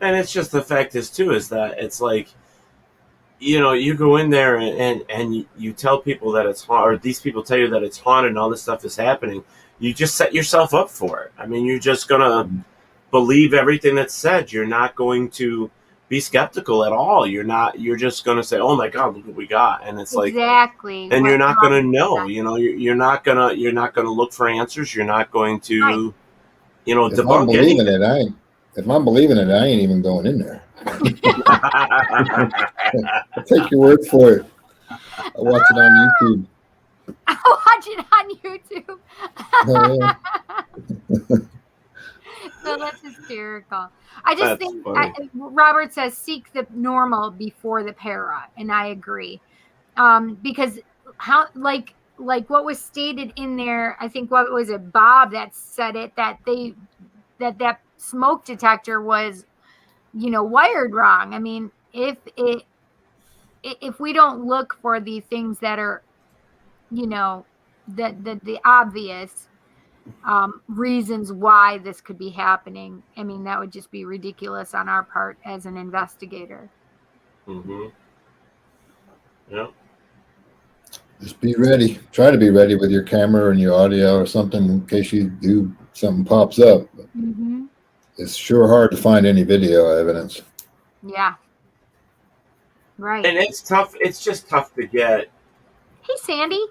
it's just the fact is that it's like, you go in there and you tell people that it's haunted, or these people tell you that it's haunted and all this stuff is happening. You just set yourself up for it. I mean, you're just going to believe everything that's said. You're not going to be skeptical at all. You're just going to say, oh my God, look what we got. And it's exactly. And you're not going to know, you're not going to look for answers. You're not going to, debunk anything. If I'm believing it, I ain't even going in there. I'll take your word for it. I'll watch it on YouTube. I'll watch it on YouTube. No, that's hysterical. I just think Robert says seek the normal before the para, and I agree. Because how like what was stated in there, I think what was it, Bob that said it, that that smoke detector was, wired wrong. I mean, if we don't look for the things that are, the obvious reasons why this could be happening, I mean, that would just be ridiculous on our part as an investigator. Mm-hmm. Yeah. Just be ready. Try to be ready with your camera and your audio or something in case you do something pops up. Mm-hmm. It's sure hard to find any video evidence. Yeah. Right. And it's tough. It's just tough to get. Hey, Sandy.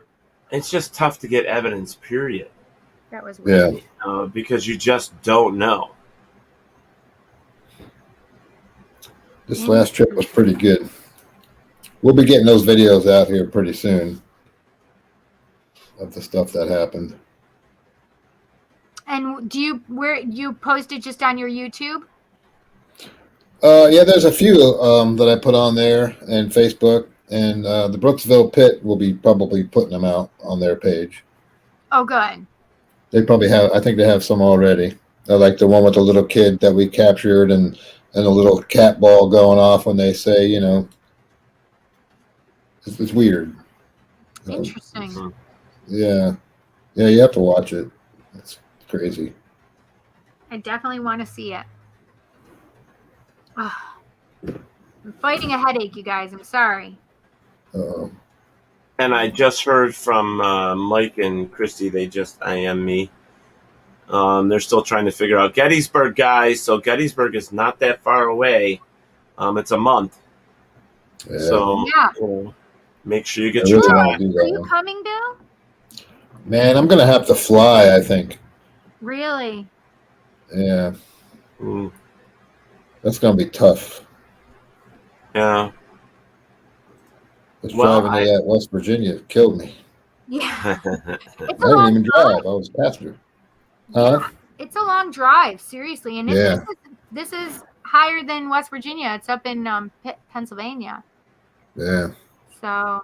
It's just tough to get evidence, period. That was weird. Yeah. Because you just don't know. This last trip was pretty good. We'll be getting those videos out here pretty soon of the stuff that happened. And where you post it just on your YouTube? Yeah, there's a few that I put on there and Facebook, and the Brooksville PIT will be probably putting them out on their page. Oh, good. They probably have. I think they have some already. Like the one with the little kid that we captured, and a little cat ball going off when they say, you know, it's weird. Interesting. Yeah, you have to watch it. It's crazy. I definitely want to see it. Ugh. I'm fighting a headache, you guys. I'm sorry. Uh-oh. And I just heard from Mike and Christy. They just IM me. They're still trying to figure out Gettysburg, guys. So Gettysburg is not that far away. It's a month. Yeah. So make sure you get I your really time. wanna do that Are you one. coming, Bill? Man, I'm gonna have to fly, I think. Really? Yeah. Mm. That's gonna be tough. Yeah. This Well, driving to that West Virginia killed me. Yeah. I didn't even drive. I was passenger. Huh? It's a long drive, seriously. And Yeah. this is higher than West Virginia. It's up in Pennsylvania. Yeah. So,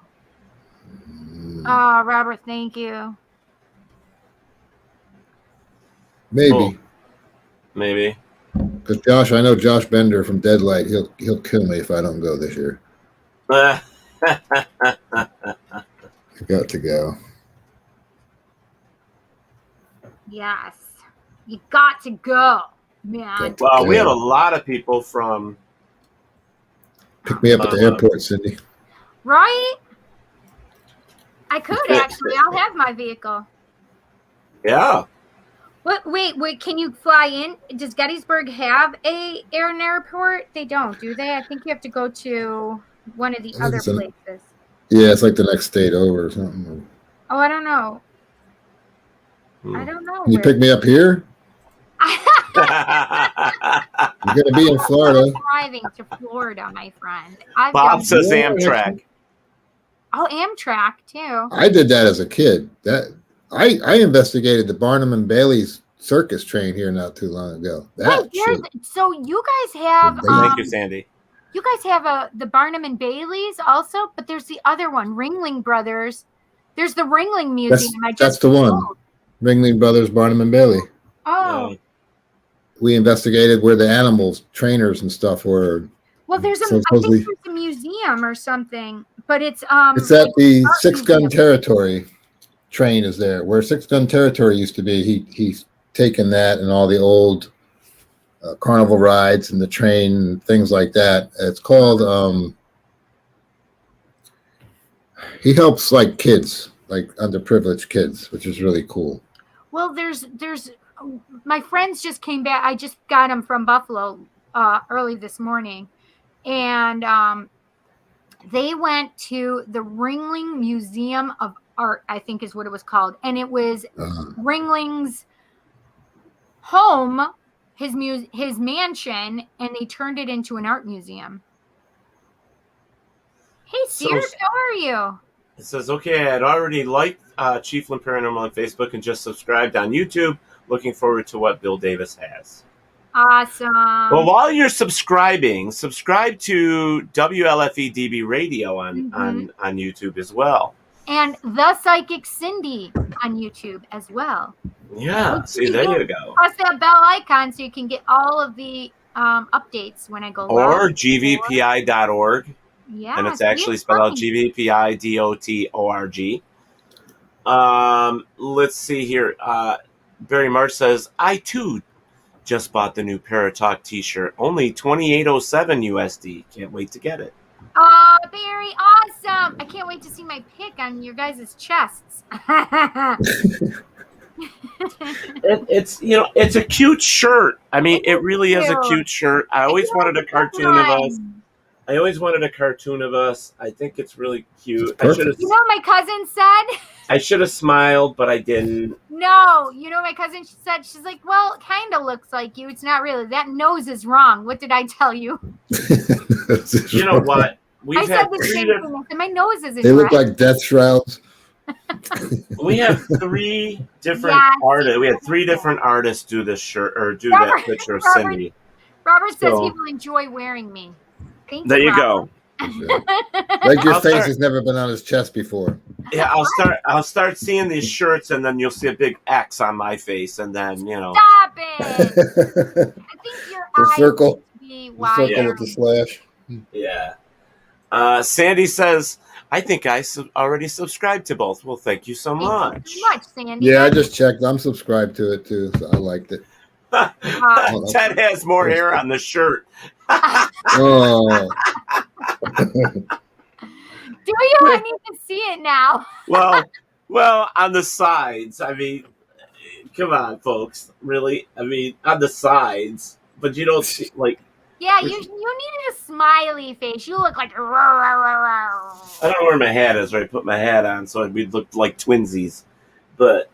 oh, Robert, thank you. Maybe. Oh. Maybe. Because Josh, I know Josh Bender from Deadlight. He'll kill me if I don't go this year. I got to go. Yes. You got to go, man. Well, we have a lot of people from. Pick me up at the airport, Cindy. Right? I could actually. I'll have my vehicle. Yeah. What? Wait. Can you fly in? Does Gettysburg have an airport? They don't, do they? I think you have to go to one of the other places. Yeah, it's like the next state over or something. Oh, I don't know. I don't know. Can you pick me up here? You're gonna be in Florida. Driving to Florida, my friend. Bob says Amtrak. Oh, Amtrak too. I did that as a kid. That I investigated the Barnum and Bailey's circus train here not too long ago. That So you guys have Thank you, Sandy. you guys have the Barnum and Bailey's also, but there's the other one, Ringling Brothers. There's the Ringling Museum. that's the one. Ringling Brothers, Barnum and Bailey. Oh. We investigated where the animals, trainers and stuff were. Well, there's So I think supposedly- there's a museum or something, but it's It's at the art Six Gun museum. Territory train is there. Where Six Gun Territory used to be, he's taken that and all the old carnival rides and the train and things like that. It's called, he helps like kids, like underprivileged kids, which is really cool. Well, there's my friends just came back. I just got them from Buffalo early this morning, and they went to the Ringling Museum of Art, I think is what it was called, and it was Ringling's home, his mansion, and they turned it into an art museum. Hey, Sears, how are you? It says, okay, I'd already liked Chiefland Paranormal on Facebook and just subscribed on YouTube. Looking forward to what Bill Davis has. Awesome. Well, while you're subscribing, subscribe to WLFE DB Radio on YouTube as well. And The Psychic Cindy on YouTube as well. Yeah, see, there you go. Press that bell icon so you can get all of the updates when I go live. Or gvpi.org. Yeah, And it's actually spelled out GVPIDOTORG. Let's see here. Barry March says, I too just bought the new Paratalk t-shirt. Only $28.07 USD. Can't wait to get it. Oh, very awesome. I can't wait to see my pic on your guys' chests. It's a cute shirt. I mean, it really is a cute shirt. I always wanted a cartoon of us. I think it's really cute. You know what my cousin said? I should have smiled, but I didn't. No, you know what my cousin said? She's like, well, it kind of looks like you. It's not really. That nose is wrong. What did I tell you? You know what? I said the same thing. I said, my nose isn't They look right. like death shrouds. We have 3 different artists. We had 3 different artists do this shirt or do that picture of Cindy. Robert says he will enjoy wearing me. Thank There you Robert. go. Like your face has never been on his chest before. Yeah, I'll start seeing these shirts, and then you'll see a big X on my face, and then Stop it! The circle. The circle with the slash. Yeah. Sandy says, I think I already subscribed to both. Well, thank you so much. Thank you so much, Sandy. Yeah, I just checked. I'm subscribed to it too, so I liked it. Ted has more hair on the shirt. Oh. Do you? I need to see it now. Well, on the sides. I mean, come on, folks. Really? I mean, on the sides. But you don't see, like... Yeah, you needed a smiley face. You look like... I don't know where my hat is, right? I put my hat on, so we'd look like twinsies. But,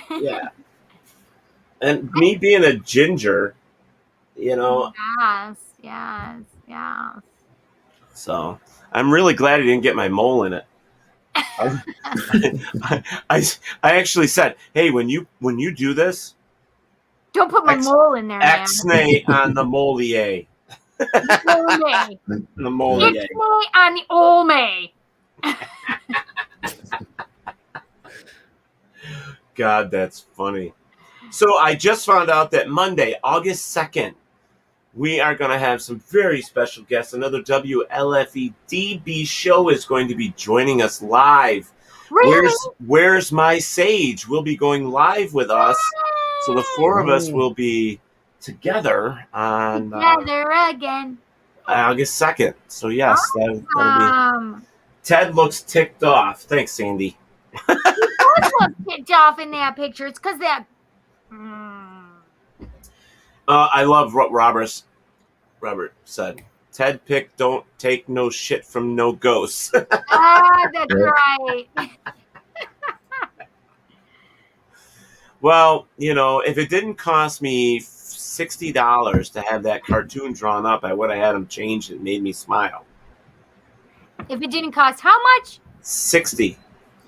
yeah. And me being a ginger, Yes. So I'm really glad he didn't get my mole in it. I actually said, hey, when you do this, don't put my mole in there, man. X-nay on the molier. Ixnay. The molier. Ixnay on the Olme. God, that's funny. So I just found out that Monday, August 2nd, we are going to have some very special guests. Another WLFE DB show is going to be joining us live. Really? Where's My Sage? Will be going live with us. So the 4 of us will be together on Together again. August 2nd. So yes, that'll be... Ted looks ticked off. Thanks, Sandy. He does look ticked off in that picture. It's because that... I love what Robert said. Ted pick, don't take no shit from no ghosts. That's right. Well, if it didn't cost me $60 to have that cartoon drawn up, I would have had him changed. It made me smile. If it didn't cost how much? $60.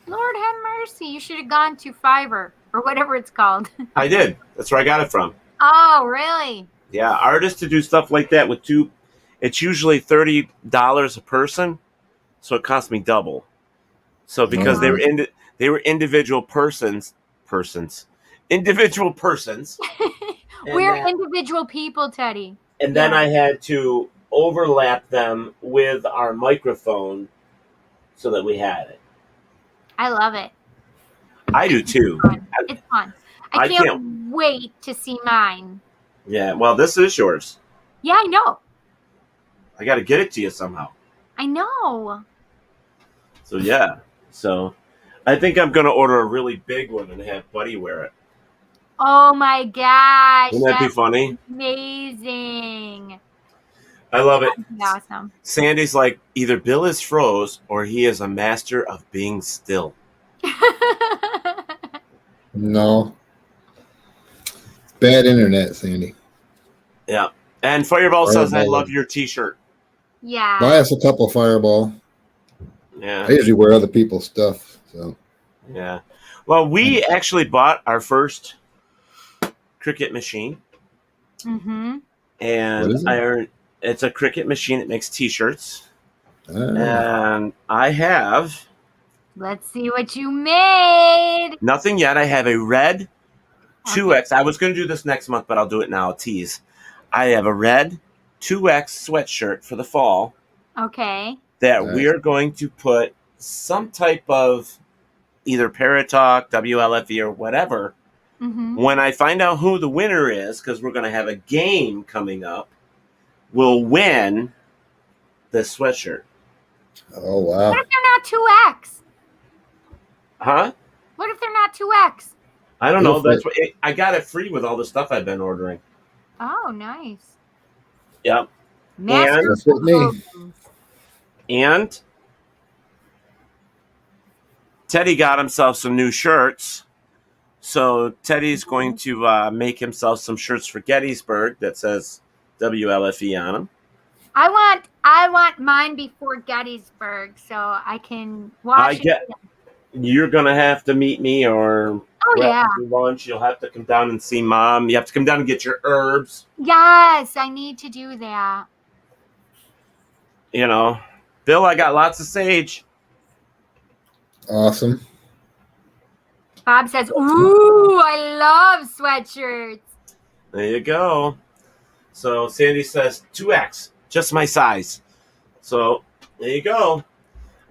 Lord have mercy. You should have gone to Fiverr or whatever it's called. I did. That's where I got it from. Oh, really? Yeah, artists to do stuff like that with it's usually $30 a person, so it cost me double. So because they were individual persons. We're individual people, Teddy. And then I had to overlap them with our microphone so that we had it. I love it. I do too. It's fun. I can't wait to see mine. Yeah, well, this is yours. Yeah, I know. I got to get it to you somehow. I know. So, yeah. So, I think I'm going to order a really big one and have Buddy wear it. Oh, my gosh. Wouldn't that be funny? Amazing. I love it. Awesome. Sandy's like, either Bill is froze or he is a master of being still. No. Bad internet, Sandy. Yeah. And Fireball says, I love your t-shirt. Yeah. Buy us a couple Fireball. Yeah. I usually wear other people's stuff. So. Yeah. Well, we actually bought our first Cricut machine. Mm-hmm. And it's a Cricut machine that makes t-shirts. And I have... Let's see what you made. Nothing yet. I have a red 2X. I was going to do this next month, but I'll do it now. I'll tease. I have a red 2X sweatshirt for the fall. Okay. That we are going to put some type of either Paratalk, WLFE, or whatever. Mm-hmm. When I find out who the winner is, because we're going to have a game coming up, we'll win the sweatshirt. Oh, wow. What if they're not 2X? Huh? What if they're not 2X? I don't know. That's what I got it free with all the stuff I've been ordering. Oh, nice. Yep. Master That's with me. And Teddy got himself some new shirts. So Teddy's going to make himself some shirts for Gettysburg that says WLFE on them. I want mine before Gettysburg so I can watch it. You're gonna have to meet me, or lunch. You'll have to come down and see Mom. You have to come down and get your herbs. Yes, I need to do that. You know, Bill, I got lots of sage. Awesome. Bob says, "Ooh, I love sweatshirts." There you go. So Sandy says 2X, just my size. So there you go.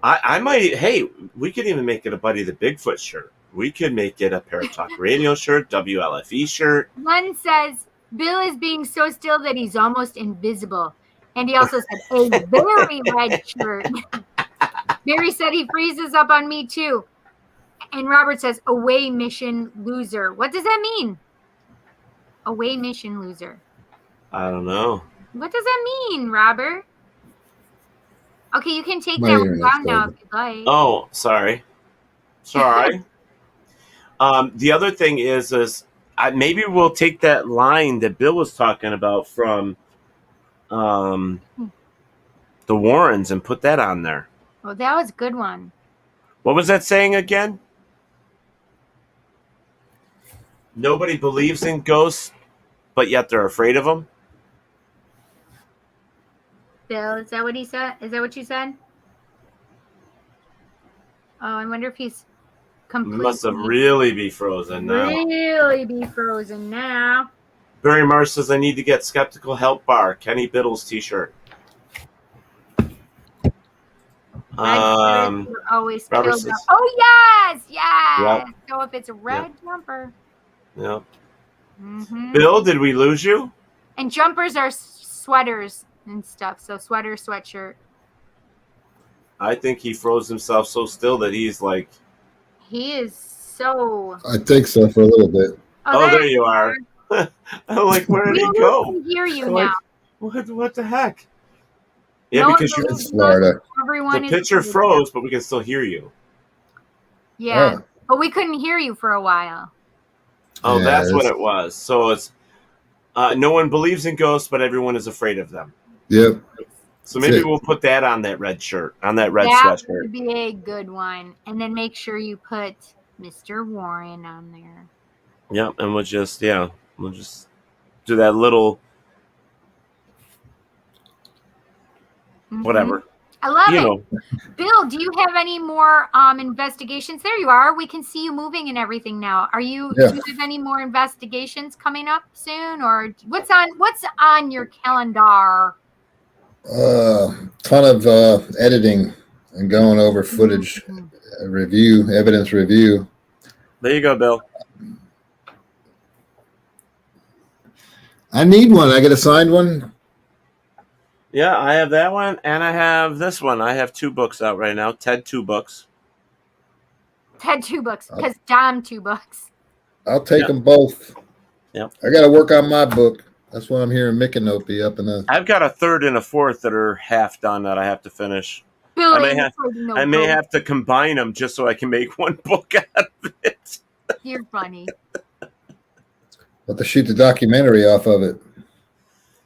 I might. Hey, we could even make it a Buddy the Bigfoot shirt. We could make it a Paratalk Radio shirt, WLFE shirt. One says, "Bill is being so still that he's almost invisible," and he also said, "A very red shirt." Barry said he freezes up on me too. And Robert says, "Away mission loser." What does that mean? Away mission loser. I don't know. What does that mean, Robert? Okay, you can take that one down now if you'd like. Oh, sorry. The other thing is maybe we'll take that line that Bill was talking about from the Warrens and put that on there. Oh, that was a good one. What was that saying again? Nobody believes in ghosts, but yet they're afraid of them. Bill, is that what he said? Is that what you said? Oh, I wonder if he's completely... Must have really be frozen now. Really be frozen now. Barry Mars says, I need to get Skeptical Help Bar, Kenny Biddle's t-shirt. Always Robert killed says, up. Oh, yes! Yep. So if it's a red jumper. Yep. Mm-hmm. Bill, did we lose you? And jumpers are sweaters and stuff. So sweater, sweatshirt. I think he froze himself so still that he's like... He is so... I think so for a little bit. Oh, there you are. I'm like, where did he go? We can hear you I'm now. Like, what the heck? Yeah, No, because it's Florida. The picture froze, but we can still hear you. Yeah, but we couldn't hear you for a while. Oh, yeah, that's what it was. So it's no one believes in ghosts, but everyone is afraid of them. Yep. So maybe we'll put that on that red shirt, on that red sweatshirt. That would be a good one. And then make sure you put Mr. Warren on there. Yep, and we'll just do that little whatever. I love it. Bill, do you have any more investigations? There you are. We can see you moving and everything now. Do you have any more investigations coming up soon, or what's on your calendar? Ton of editing and going over footage evidence review. There you go, Bill. I need one. I get a signed one. Yeah, I have that one, and I have this one. I have 2 books out right now. Ted 2 books. Ted 2 books, because Dom 2 books. I'll take them both. Yep. I got to work on my book. That's what I'm hearing Micanopy up in the... I've got a 3rd and a 4th that are half done that I have to finish. Bill, I may have to combine them just so I can make one book out of it. You're funny. But to shoot the documentary off of it.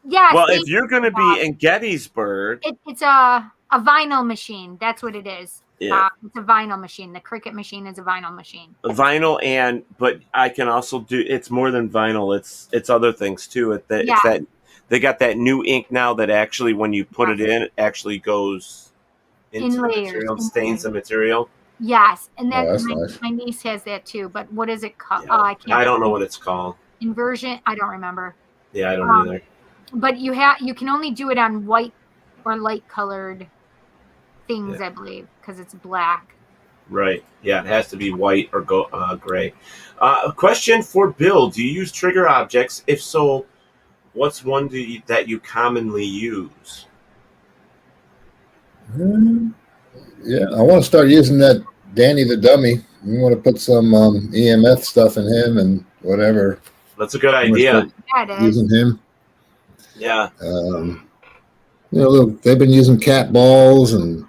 Yeah. Well, if you're going to be in Gettysburg... It's a vinyl machine. That's what it is. Yeah. It's a vinyl machine. The Cricut machine is a vinyl machine. Vinyl, but I can also do... It's more than vinyl. It's other things, too. It's that they got that new ink now that actually, when you put it in, it actually goes into the material, stains the material. Yes, and that's nice. My niece has that, too. But what is it called? Yeah. I don't know what it's called. Inversion? I don't remember. Yeah, I don't either. But you can only do it on white or light colored things, I believe, because it's black. Right. Yeah, it has to be white or gray. A question for Bill: do you use trigger objects? If so, what's one that you commonly use? Yeah, I want to start using that Danny the Dummy. We want to put some EMF stuff in him and whatever. That's a good idea. Using him. Yeah. They've been using cat balls and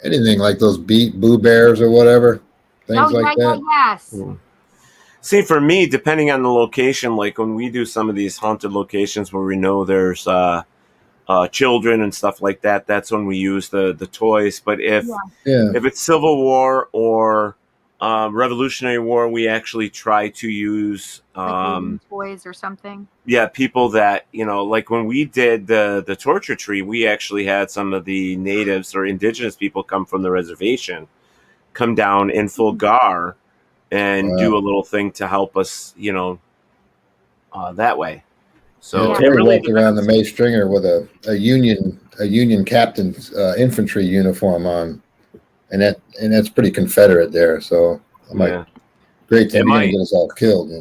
anything like those Boo Bears or whatever. Things like that. Yes. See, for me, depending on the location, like when we do some of these haunted locations where we know there's children and stuff like that, that's when we use the toys. But if it's Civil War or Revolutionary War, we actually try to use toys or something. Yeah, people that, like when we did the torture tree, we actually had some of the natives or indigenous people come from the reservation, come down in full gar and do a little thing to help us, that way. So it really walked around the May Stringer with a Union captain's infantry uniform on, and that's pretty Confederate there. So I'm like, great thing to get us all killed,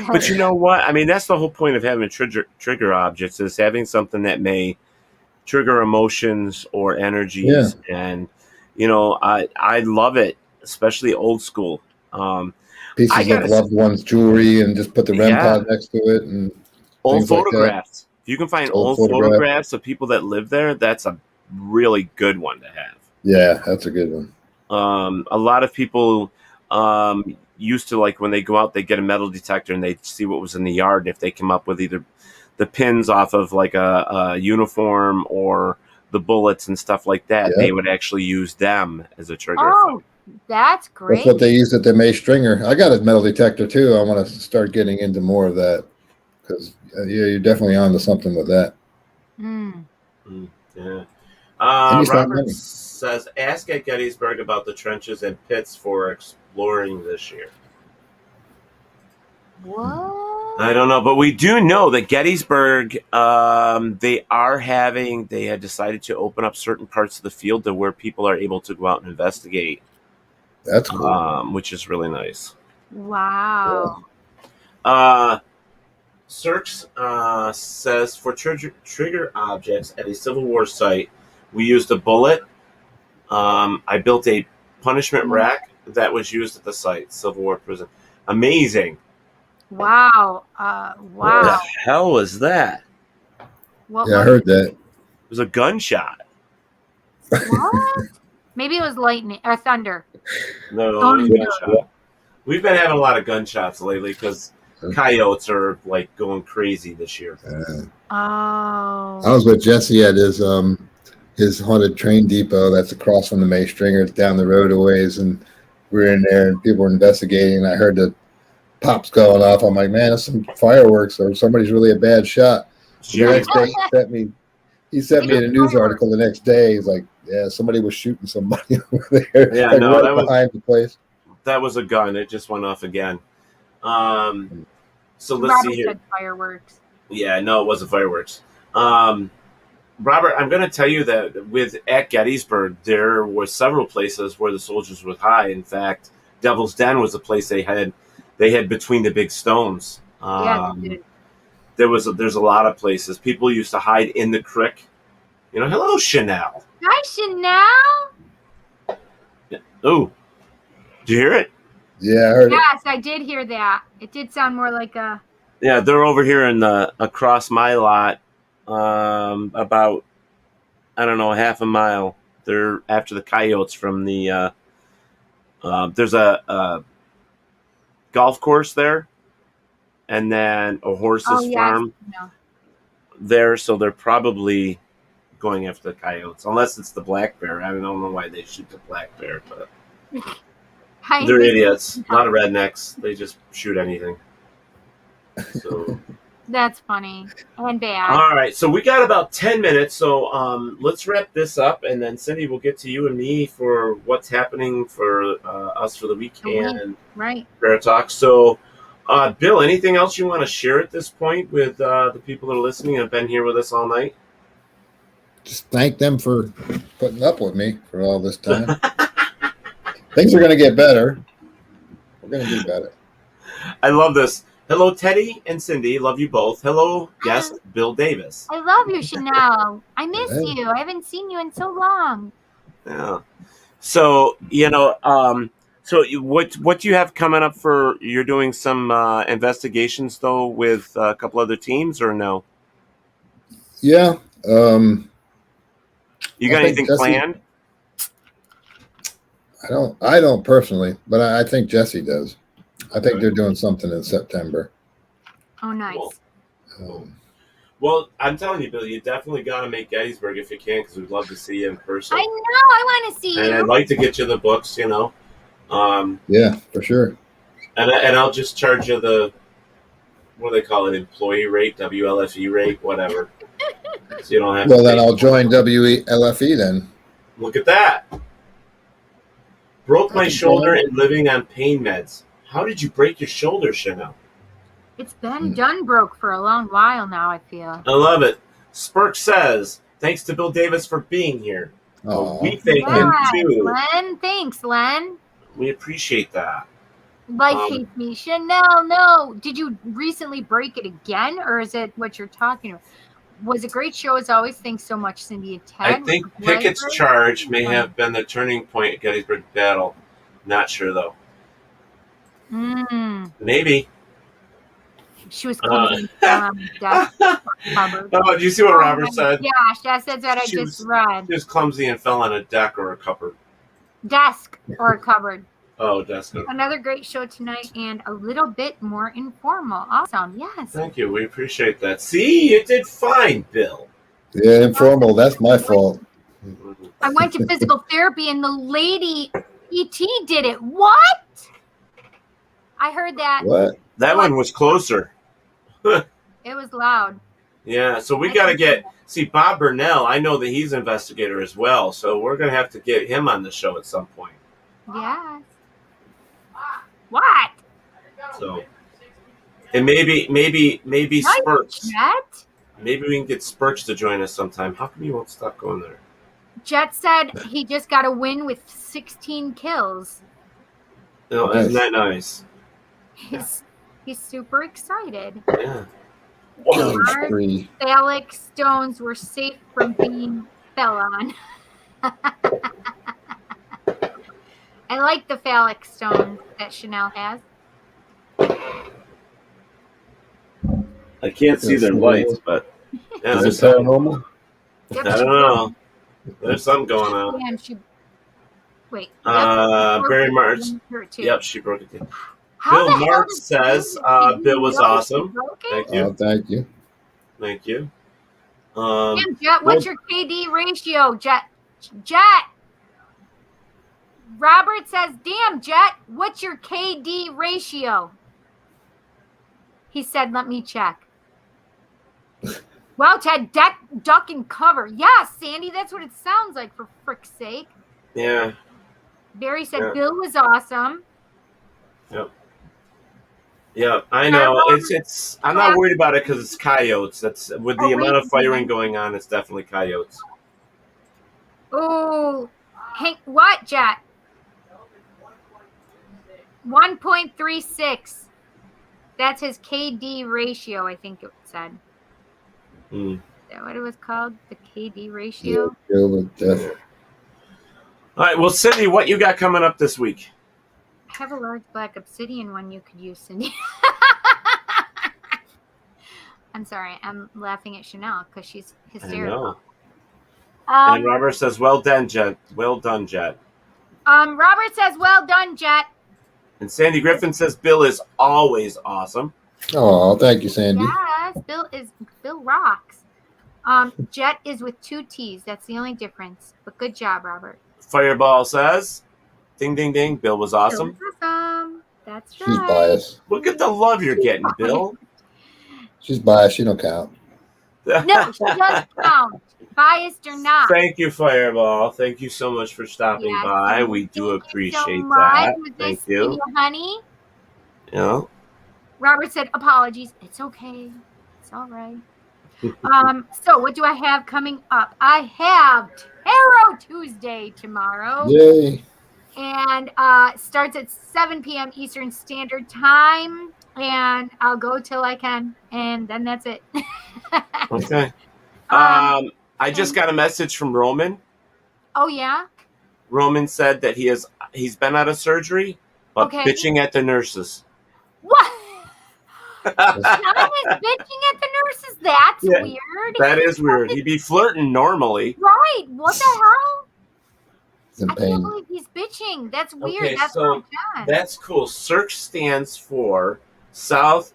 But you know what? I mean, that's the whole point of having trigger objects, is having something that may trigger emotions or energies. And I love it, especially old school. Pieces of loved ones' jewelry, and just put the REM pod next to it, and old photographs. If you can find old photographs of people that live there, that's a really good one to have. Yeah, that's a good one. A lot of people used to, like, when they go out, they get a metal detector and they see what was in the yard. And if they come up with either the pins off of like a uniform or the bullets and stuff like that, they would actually use them as a trigger. Oh, that's great. That's what they used at the May Stringer. I got a metal detector too. I want to start getting into more of that, because you're definitely onto something with that. Yeah. Robert says, ask at Gettysburg about the trenches and pits for exploring this year. What? I don't know, but we do know that Gettysburg, they had decided to open up certain parts of the field to where people are able to go out and investigate. That's cool. Which is really nice. Wow. Cirx says, for trigger objects at a Civil War site, we used a bullet. I built a punishment rack that was used at the site, Civil War prison. Amazing. Wow. What the hell was that? I heard that. It was a gunshot. What? Maybe it was lightning or thunder. No, it was a gunshot. We've been having a lot of gunshots lately because coyotes are like going crazy this year. I was with Jesse at his haunted train depot that's across from the May Stringer. It's down the road a ways, and we were in there and people were investigating, and I heard the pops going off. I'm like, man, that's some fireworks, or somebody's really a bad shot. The next day he sent me in a news article the next day. He's like, yeah, somebody was shooting somebody over there. Yeah, like no, right that was behind the place. That was a gun. It just went off again. So let's Robert see here. said fireworks. Yeah, no, it wasn't fireworks. Robert, I'm going to tell you that at Gettysburg, there were several places where the soldiers would hide. In fact, Devil's Den was a place they had between the big stones. There's a lot of places. People used to hide in the creek. Hello, Chanel. Hi, Chanel. Oh, did you hear it? Yeah, I heard it. Yes, I did hear that. It did sound more like a... Yeah, they're over here across my lot, about, I don't know, half a mile. They're after the coyotes from the, there's a golf course there, and then a horse's farm there, so they're probably going after the coyotes, unless it's the black bear. I don't know why they shoot the black bear, but they're idiots. A lot of rednecks. They just shoot anything. So that's funny and bad. All right, so we got about 10 minutes, so let's wrap this up, and then Cindy will get to you and me for what's happening for us for the weekend. Right. Paratalk. So, Bill, anything else you want to share at this point with the people that are listening and have been here with us all night? Just thank them for putting up with me for all this time. Things are going to get better. We're going to do better. I love this. Hello, Teddy and Cindy. Love you both. Hello, guest Bill Davis. I love you, Chanel. I miss Hey. you. I haven't seen you in so long. Yeah. So what do you have coming up for? You're doing some investigations though with a couple other teams, or no? Yeah. You got I think anything Jesse- planned? I don't personally, but I think Jesse does. I think they're doing something in September. Oh, nice. Well, I'm telling you, Bill, you definitely got to make Gettysburg if you can, because we'd love to see you in person. I know. I want to see And you. I'd like to get you the books, Yeah, for sure. And I'll just charge you the, what do they call it, employee rate, WLFE rate, whatever. So you don't have Well, to then pay. I'll join WLFE then. Look at that. Broke my shoulder and living on pain meds. How did you break your shoulder, Chanel? It's been done broke for a long while now, I feel. I love it. Spurk says, thanks to Bill Davis for being here. Oh, We thank him too. Len. Thanks, Len. We appreciate that. Life hates me. Chanel, no. Did you recently break it again, or is it what you're talking about? Was a great show as always. Thanks so much, Cindy and Ted. I think Pickett's charge may have been the turning point at Gettysburg Battle. Not sure, though. Maybe. She was clumsy. Cupboard. Oh, did you see what Robert said? Gosh, that's what I She just read. She was clumsy and fell on a deck or a cupboard. Desk or a cupboard. Oh, desk. Another great show tonight and a little bit more informal. Awesome. Yes. Thank you. We appreciate that. See, you did fine, Bill. Yeah, informal. That's my fault. I went to physical therapy and the lady ET did it. What? I heard that. What? That one was closer. It was loud. Yeah, so we got to see Bob Burnell. I know that he's an investigator as well, so we're going to have to get him on the show at some point. Yes. What? So, and maybe Spurks. Jet? Maybe we can get Spurks to join us sometime. How come you won't stop going there? Jet said he just got a win with 16 kills. No, isn't that nice? He's super excited. Yeah. Our phallic stones were safe from being fell on. I like the phallic stones that Chanel has. I can't see their lights, but yeah, Is there's it paranormal? I don't know. There's something going on. Damn, wait. Barry Martz. Yep, she broke it down. Bill Martz says Bill was awesome. Thank you. Oh, thank you. Thank you. Damn, Jet, what's your KD ratio, Jet? Robert says, damn, Jet, what's your KD ratio? He said, let me check. Wow, Ted, duck and cover. Yeah, Sandy, that's what it sounds like, for frick's sake. Yeah. Barry said, Yeah. Bill was awesome. Yep. Yeah, I know. It's. I'm not worried about it because it's coyotes. That's with the amount of firing going on. It's definitely coyotes. Oh, Hank, what, Jet? 1.36. That's his KD ratio, I think it said. Is that what it was called? The KD ratio? Yeah, all right. Well, Cindy, what you got coming up this week? I have a large black obsidian one you could use, Cindy. I'm sorry. I'm laughing at Chanel because she's hysterical. I know. And Robert says, well done, Jet. Well done, Jet. Robert says, well done, Jet. And Sandy Griffin says, Bill is always awesome. Oh, thank you, Sandy. Yes, Bill rocks. Jet is with 2 T's. That's the only difference. But good job, Robert. Fireball says, ding, ding, ding. Bill was awesome. Bill was awesome. That's right. She's biased. Look at the love you're getting, Bill. She's biased. She don't count. No, she does count. Biased or not. Thank you, Fireball. Thank you so much for stopping by. We do appreciate that. Thank you. Honey. Yeah. Robert said, apologies. It's okay. It's all right. So what do I have coming up? I have Tarot Tuesday tomorrow. Yay. And starts at 7 p.m. Eastern Standard Time. and I'll go till I can, and then that's it. Okay. I just got a message from Roman. Oh yeah. Roman said that he's been out of surgery, but Okay. bitching at the nurses. What? John is bitching at the nurses. That's Yeah, weird. That is weird. He'd be flirting normally. Right. What the hell? He's in I can't pain. believe he's bitching. That's weird. Okay, That's so not John. that's cool. SEARCH stands for Southeast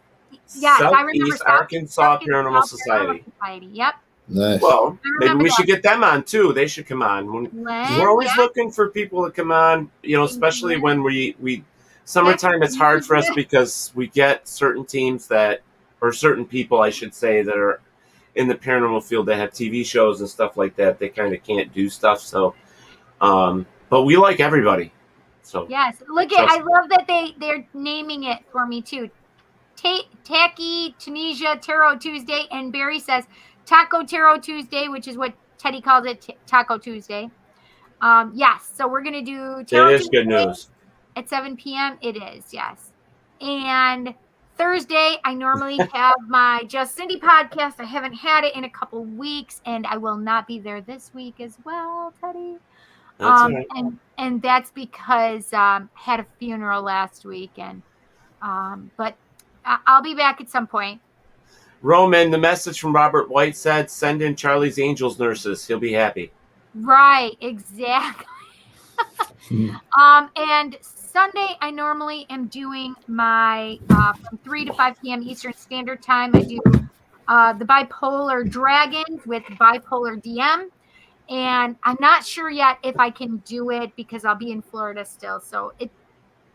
I remember Arkansas Paranormal Society. Yep. Nice. Well, maybe remember we that. should get them on too. They should come on. We're always looking for people to come on, especially when we summertime. It's hard for us because we get certain teams or certain people, I should say, that are in the paranormal field that have TV shows and stuff like that. They kind of can't do stuff. So, but we like everybody. So yes, look at. I love that they're naming it for me too. Tacky Tunisia Tarot Tuesday, and Barry says Taco Tarot Tuesday, which is what Teddy calls it, Taco Tuesday. Yes, so we're gonna do Tarot it is Tuesday good news at 7 p.m. It is, yes. And Thursday, I normally have my Just Cindy podcast. I haven't had it in a couple weeks, and I will not be there this week as well, Teddy. That's all right. And that's because had a funeral last week, and but I'll be back at some point. Roman, the message from Robert White said, "Send in Charlie's Angels nurses. He'll be happy." Right, exactly. And Sunday, I normally am doing my from 3 to 5 p.m. Eastern Standard Time. I do the Bipolar Dragons with Bipolar DM. And I'm not sure yet if I can do it because I'll be in Florida still. So it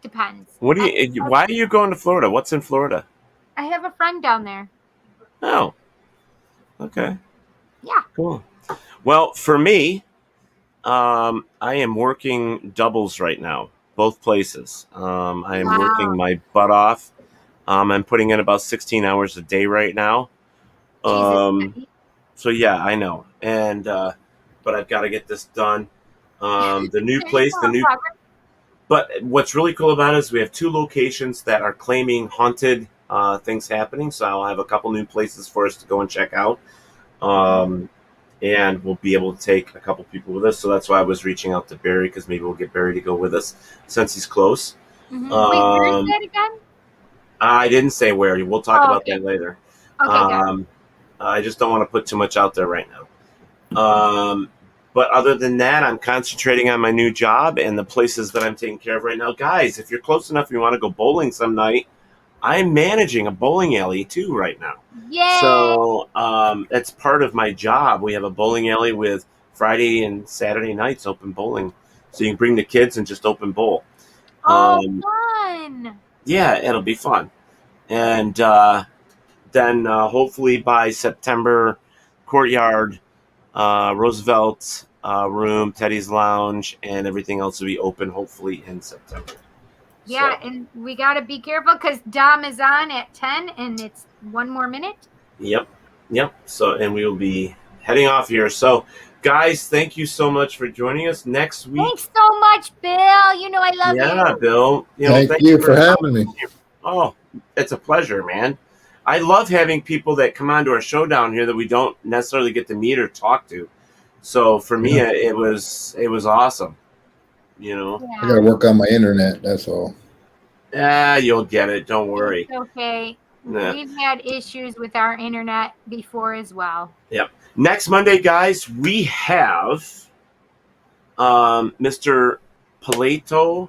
depends. Why are you going to Florida? What's in Florida? I have a friend down there. Oh, okay. Yeah. Cool. Well, for me, I am working doubles right now, both places. I am working my butt off. I'm putting in about 16 hours a day right now. So yeah, I know. And, but I've got to get this done. The new place, but what's really cool about it is we have 2 locations that are claiming haunted things happening. So I'll have a couple new places for us to go and check out. And we'll be able to take a couple people with us. So that's why I was reaching out to Barry, because maybe we'll get Barry to go with us since he's close. Mm-hmm. Wait, where's that again? I didn't say where. We'll talk about that later. Okay, I just don't want to put too much out there right now. But other than that, I'm concentrating on my new job and the places that I'm taking care of right now. Guys, if you're close enough and you want to go bowling some night, I'm managing a bowling alley too right now. Yay! So that's part of my job. We have a bowling alley with Friday and Saturday nights open bowling. So you can bring the kids and just open bowl. Fun! Yeah, it'll be fun. And then hopefully by September, Courtyard, Roosevelt Room, Teddy's Lounge, and everything else will be open hopefully in September. Yeah, and we got to be careful because Dom is on at 10 and it's 1 more minute. Yep. So, and we will be heading off here. So, guys, thank you so much for joining us next week. Thanks so much, Bill. You know I love you. Yeah, Bill. Thank you for having me. Oh, it's a pleasure, man. I love having people that come onto our show down here that we don't necessarily get to meet or talk to. So for me, it was awesome. I got to work on my internet. That's all. You'll get it. Don't worry. It's okay. Yeah. We've had issues with our internet before as well. Yep. Next Monday, guys, we have Mr. Paleto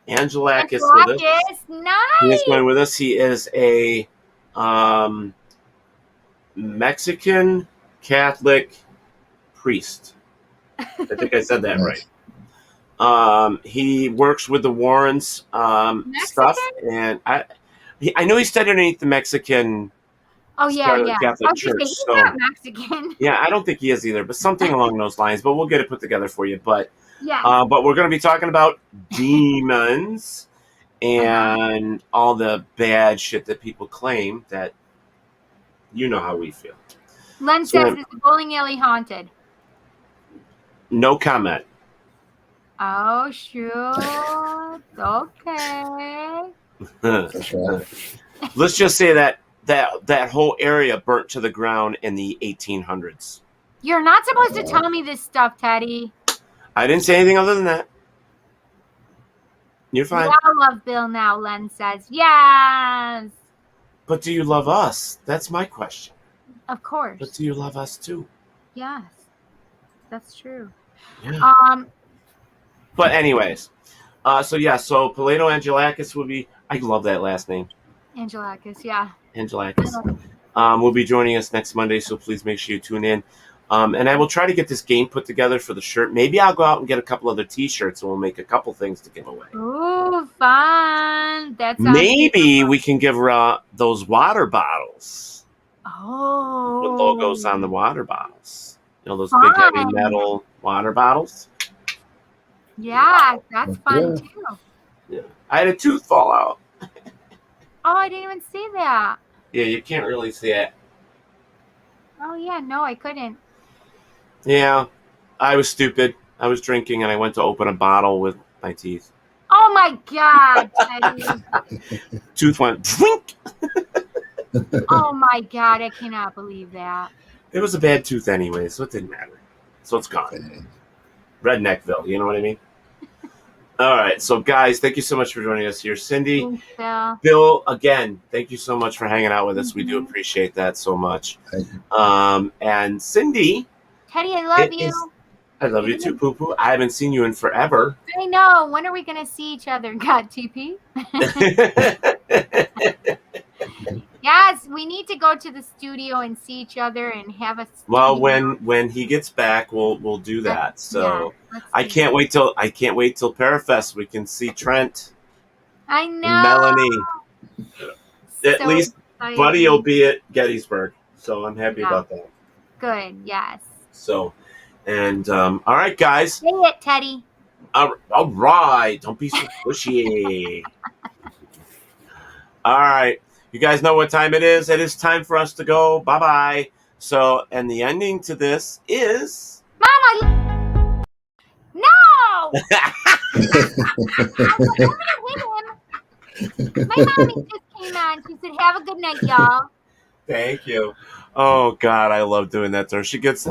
Angelakis with us. Nice. He is going with us. He is a Mexican Catholic priest. I think I said that right. He works with the Warrens stuff, and I know he's studied underneath the Mexican. Oh yeah. Catholic Church. He's not Mexican. Yeah, I don't think he is either, but something along those lines. But we'll get it put together for you. But yeah. But we're going to be talking about demons and all the bad shit that people claim. That you know how we feel. Len says, "Is the bowling alley haunted?" No comment. Oh, sure. Okay. That's right. Let's just say that whole area burnt to the ground in the 1800s. You're not supposed to tell me this stuff, Teddy. I didn't say anything other than that. You're fine. I love Bill now, Len says. Yes. But do you love us? That's my question. Of course. But do you love us too? Yes. That's true. Yeah. But anyways, so Pelato Angelakis will be, I love that last name. Angelakis, yeah. Angelakis. Will be joining us next Monday, so please make sure you tune in. And I will try to get this game put together for the shirt. Maybe I'll go out and get a couple other T-shirts, and we'll make a couple things to give away. Ooh, fun. That's maybe we can give her those water bottles. Oh. With logos on the water bottles. You know, those big heavy metal water bottles. Yeah, that's fun too. Yeah. I had a tooth fall out. Oh, I didn't even see that. Yeah, you can't really see it. Oh, yeah, no, I couldn't. Yeah, I was stupid. I was drinking, and I went to open a bottle with my teeth. Oh, my God, Teddy. Tooth went, drink. Oh, my God, I cannot believe that. It was a bad tooth anyway, so it didn't matter. So it's gone. Redneckville, you know what I mean? All right, so guys, thank you so much for joining us here. Cindy, Thanks, Bill, again, thank you so much for hanging out with us. We do appreciate that so much. And Cindy. Teddy, I love you. I love you too, Poo Poo. I haven't seen you in forever. I know. When are we going to see each other? God, TP. Yes, we need to go to the studio and see each other and have a studio. Well, when he gets back, we'll do that. So I can't wait till Parafest. We can see Trent. I know. And Melanie. At least exciting. Buddy will be at Gettysburg. So I'm happy about that. Good, yes. So, and all right, guys. Say it, Teddy. All right. Don't be so pushy. All right. You guys know what time it is. It is time for us to go. Bye-bye. So, and the ending to this is... Mama! No! I'm going to hit him. My mommy just came on. She said, have a good night, y'all. Thank you. Oh, God, I love doing that to her. She gets,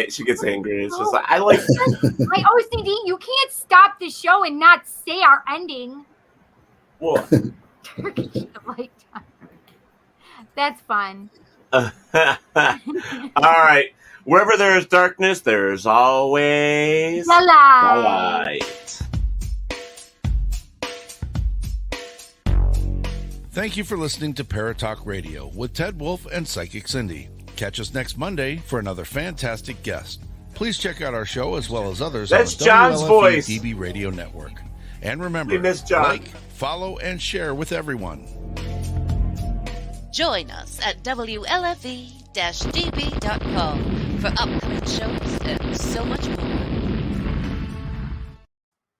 she gets angry. It's just like, My OCD, you can't stop the show and not say our ending. What? Turkish Delight Time. That's fun. All right. Wherever there is darkness, there is always the light. Thank you for listening to Paratalk Radio with Ted Wolf and Psychic Cindy. Catch us next Monday for another fantastic guest. Please check out our show as well as others That's on the John's WLFE voice. DB Radio Network. And remember, like, follow, and share with everyone. Join us at WLFE-DB.com for upcoming shows and so much more.